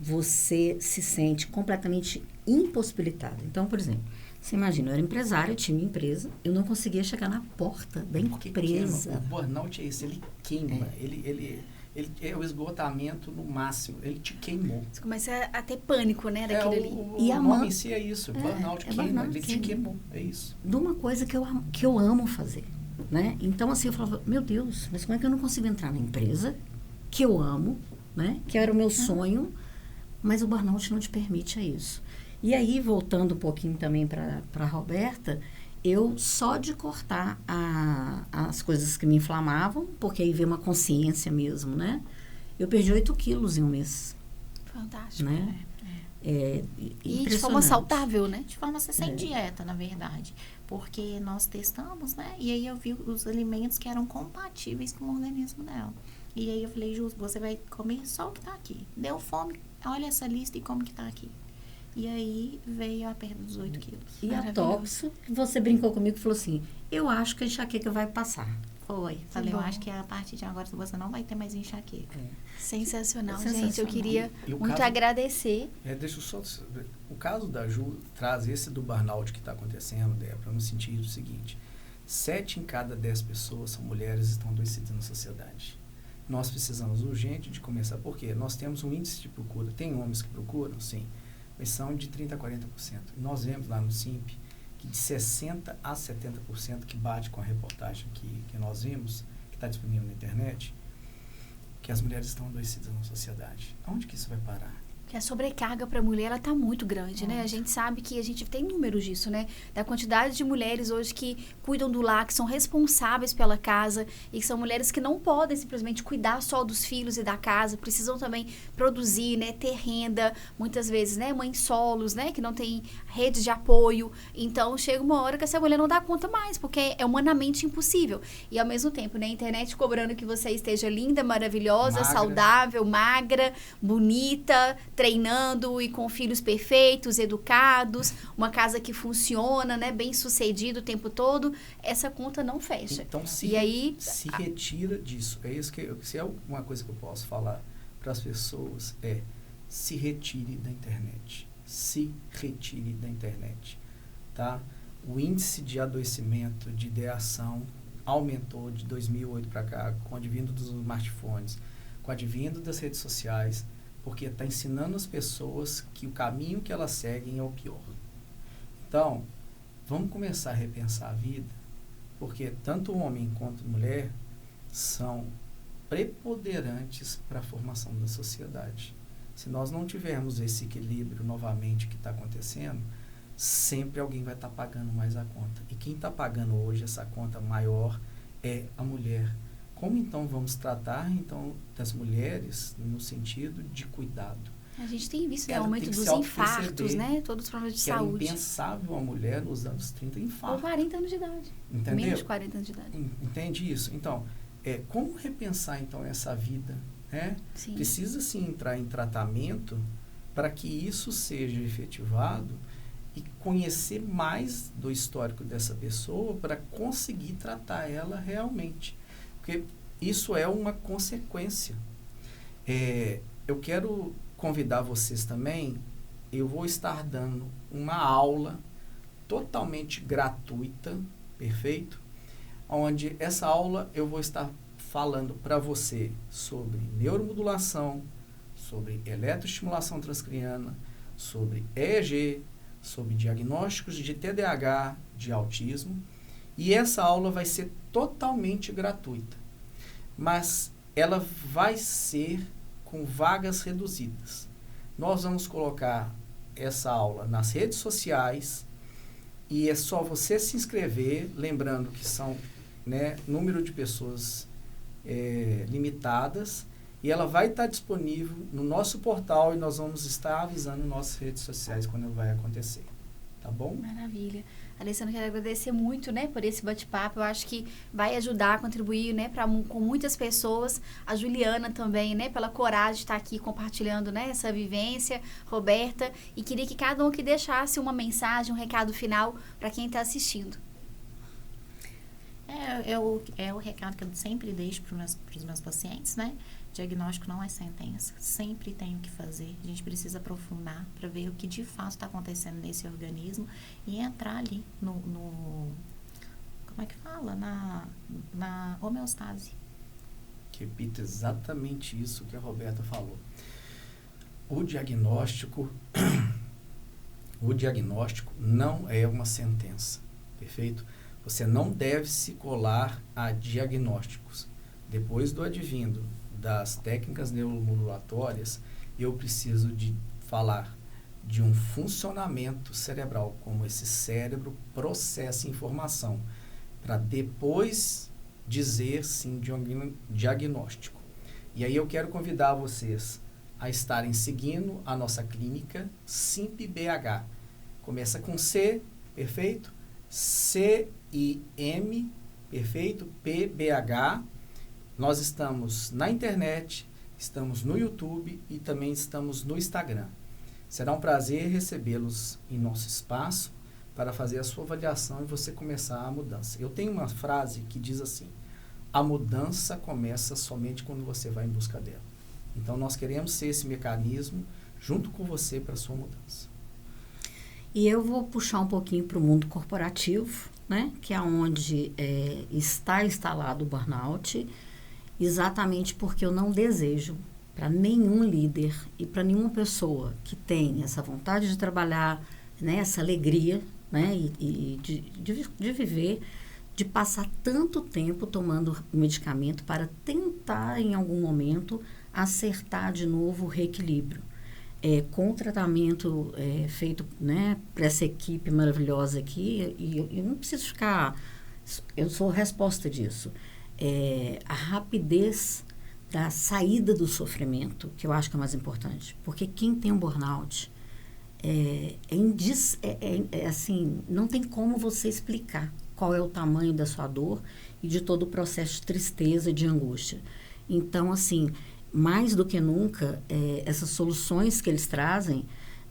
Você se sente completamente impossibilitado. Então, por exemplo, você imagina, eu era empresário, eu tinha minha empresa, eu não conseguia chegar na porta da empresa. O burnout é isso, ele queima, ele é o esgotamento no máximo, ele te queimou. Você começa a ter pânico, né, daquilo ali. E o nome em si é isso, burnout queima, burnout, ele te queimou, é isso. De uma coisa que eu amo fazer, né? Então, assim, eu falava, meu Deus, mas como é que eu não consigo entrar na empresa que eu amo, né? Que era o meu sonho, mas o burnout não te permite isso. E aí, voltando um pouquinho também para a Roberta, eu só de cortar as coisas que me inflamavam, porque aí veio uma consciência mesmo, né? Eu perdi 8 quilos em um mês. Fantástico. Né? E de forma saudável, né? De forma sem dieta, na verdade. Porque nós testamos, né? E aí eu vi os alimentos que eram compatíveis com o organismo dela. E aí eu falei, Ju, você vai comer só o que tá aqui. Deu fome, olha essa lista e come o que tá aqui. E aí veio a perda dos 8 quilos. E a toxo, você brincou comigo e falou assim, eu acho que a enxaqueca vai passar. Foi. Falei, eu acho que a partir de agora você não vai ter mais enxaqueca. Sensacional, gente. Eu queria muito agradecer. Deixa eu só... O caso da Ju traz esse do burnout que está acontecendo, Débora, no sentido seguinte. 7 em cada 10 pessoas são mulheres que estão adoecidas na sociedade. Nós precisamos urgente de começar. Por quê? Nós temos um índice de procura. Tem homens que procuram? Sim. Mas são de 30% a 40%. Nós vemos lá no SIMP que de 60% a 70% que bate com a reportagem que nós vimos, que está disponível na internet, que as mulheres estão adoecidas na sociedade. Aonde que isso vai parar? Que a sobrecarga para a mulher, ela tá muito grande, né? A gente sabe que a gente tem números disso, né? Da quantidade de mulheres hoje que cuidam do lar, que são responsáveis pela casa e que são mulheres que não podem simplesmente cuidar só dos filhos e da casa, precisam também produzir, né? Ter renda, muitas vezes, né? Mães solos, né? Que não tem rede de apoio. Então, chega uma hora que essa mulher não dá conta mais, porque é humanamente impossível. E, ao mesmo tempo, né? A internet cobrando que você esteja linda, maravilhosa, Magra. saudável, magra, bonita, treinando e com filhos perfeitos, educados, uma casa que funciona, né, bem sucedido o tempo todo, essa conta não fecha. Então, se retira disso. É isso que se é uma coisa que eu posso falar para as pessoas, se retire da internet. Se retire da internet, tá? O índice de adoecimento, de ideação aumentou de 2008 para cá, com o advindo dos smartphones, com o advindo das redes sociais, porque está ensinando as pessoas que o caminho que elas seguem é o pior. Então, vamos começar a repensar a vida, porque tanto homem quanto mulher são preponderantes para a formação da sociedade. Se nós não tivermos esse equilíbrio novamente que está acontecendo, sempre alguém vai estar pagando mais a conta. E quem está pagando hoje essa conta maior é a mulher. Como então vamos tratar das mulheres no sentido de cuidado? A gente tem visto o aumento dos infartos, né? Todos os problemas de saúde. É impensável a mulher nos anos 30 infarto. Ou 40 anos de idade. Entendeu? Menos de 40 anos de idade. Entende isso? Então, como repensar então essa vida? Né? Sim. Precisa sim entrar em tratamento para que isso seja efetivado e conhecer mais do histórico dessa pessoa para conseguir tratar ela realmente. Porque isso é uma consequência. Eu quero convidar vocês também, eu vou estar dando uma aula totalmente gratuita, perfeito? Onde essa aula eu vou estar falando para você sobre neuromodulação, sobre eletroestimulação transcraniana, sobre EEG, sobre diagnósticos de TDAH, de autismo. E essa aula vai ser totalmente gratuita, mas ela vai ser com vagas reduzidas. Nós vamos colocar essa aula nas redes sociais e é só você se inscrever, lembrando que são, né, número de pessoas limitadas, e ela vai estar disponível no nosso portal e nós vamos estar avisando nas nossas redes sociais quando vai acontecer. Tá bom? Maravilha. Alessandra, quero agradecer muito, né, por esse bate-papo. Eu acho que vai ajudar a contribuir, né, com muitas pessoas. A Juliana também, né, pela coragem de estar aqui compartilhando, né, essa vivência. Roberta, e queria que cada um aqui deixasse uma mensagem, um recado final para quem está assistindo. É o recado que eu sempre deixo para os meus pacientes, né? Diagnóstico não é sentença, sempre tem o que fazer. A gente precisa aprofundar para ver o que de fato está acontecendo nesse organismo e entrar ali no como é que fala? Na homeostase. Repito exatamente isso que a Roberta falou. O diagnóstico não é uma sentença, perfeito? Você não deve se colar a diagnósticos. Depois do advindo das técnicas neuromodulatórias, eu preciso de falar de um funcionamento cerebral, como esse cérebro processa informação, para depois dizer sim de um diagnóstico. E aí eu quero convidar vocês a estarem seguindo a nossa clínica SIMP-BH. Começa com C, perfeito? C-I-M, perfeito? P-B-H. Nós estamos na internet, estamos no YouTube e também estamos no Instagram. Será um prazer recebê-los em nosso espaço para fazer a sua avaliação e você começar a mudança. Eu tenho uma frase que diz assim: a mudança começa somente quando você vai em busca dela. Então, nós queremos ser esse mecanismo junto com você para a sua mudança. E eu vou puxar um pouquinho para o mundo corporativo, né? Que é onde está instalado o burnout, exatamente porque eu não desejo para nenhum líder e para nenhuma pessoa que tem essa vontade de trabalhar, né, essa alegria né? E de viver, de passar tanto tempo tomando medicamento para tentar, em algum momento, acertar de novo o reequilíbrio. Com o tratamento feito, né, para essa equipe maravilhosa aqui, e eu não preciso ficar... Eu sou a resposta disso. A rapidez da saída do sofrimento, que eu acho que é mais importante. Porque quem tem um burnout, assim, não tem como você explicar qual é o tamanho da sua dor e de todo o processo de tristeza e de angústia. Então, assim, mais do que nunca, essas soluções que eles trazem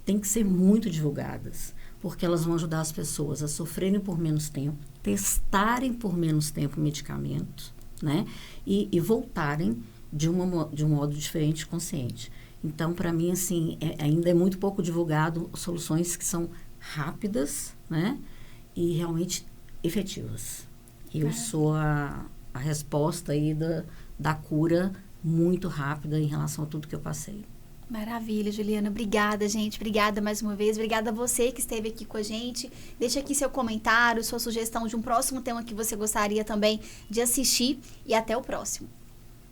têm que ser muito divulgadas, porque elas vão ajudar as pessoas a sofrerem por menos tempo, testarem por menos tempo medicamentos, né? E voltarem de um modo diferente, consciente. Então, para mim, assim, ainda é muito pouco divulgado soluções que são rápidas, né? E realmente efetivas. Eu sou a resposta aí da cura muito rápida em relação a tudo que eu passei. Maravilha, Juliana. Obrigada, gente. Obrigada mais uma vez. Obrigada a você que esteve aqui com a gente. Deixa aqui seu comentário, sua sugestão de um próximo tema que você gostaria também de assistir. E até o próximo.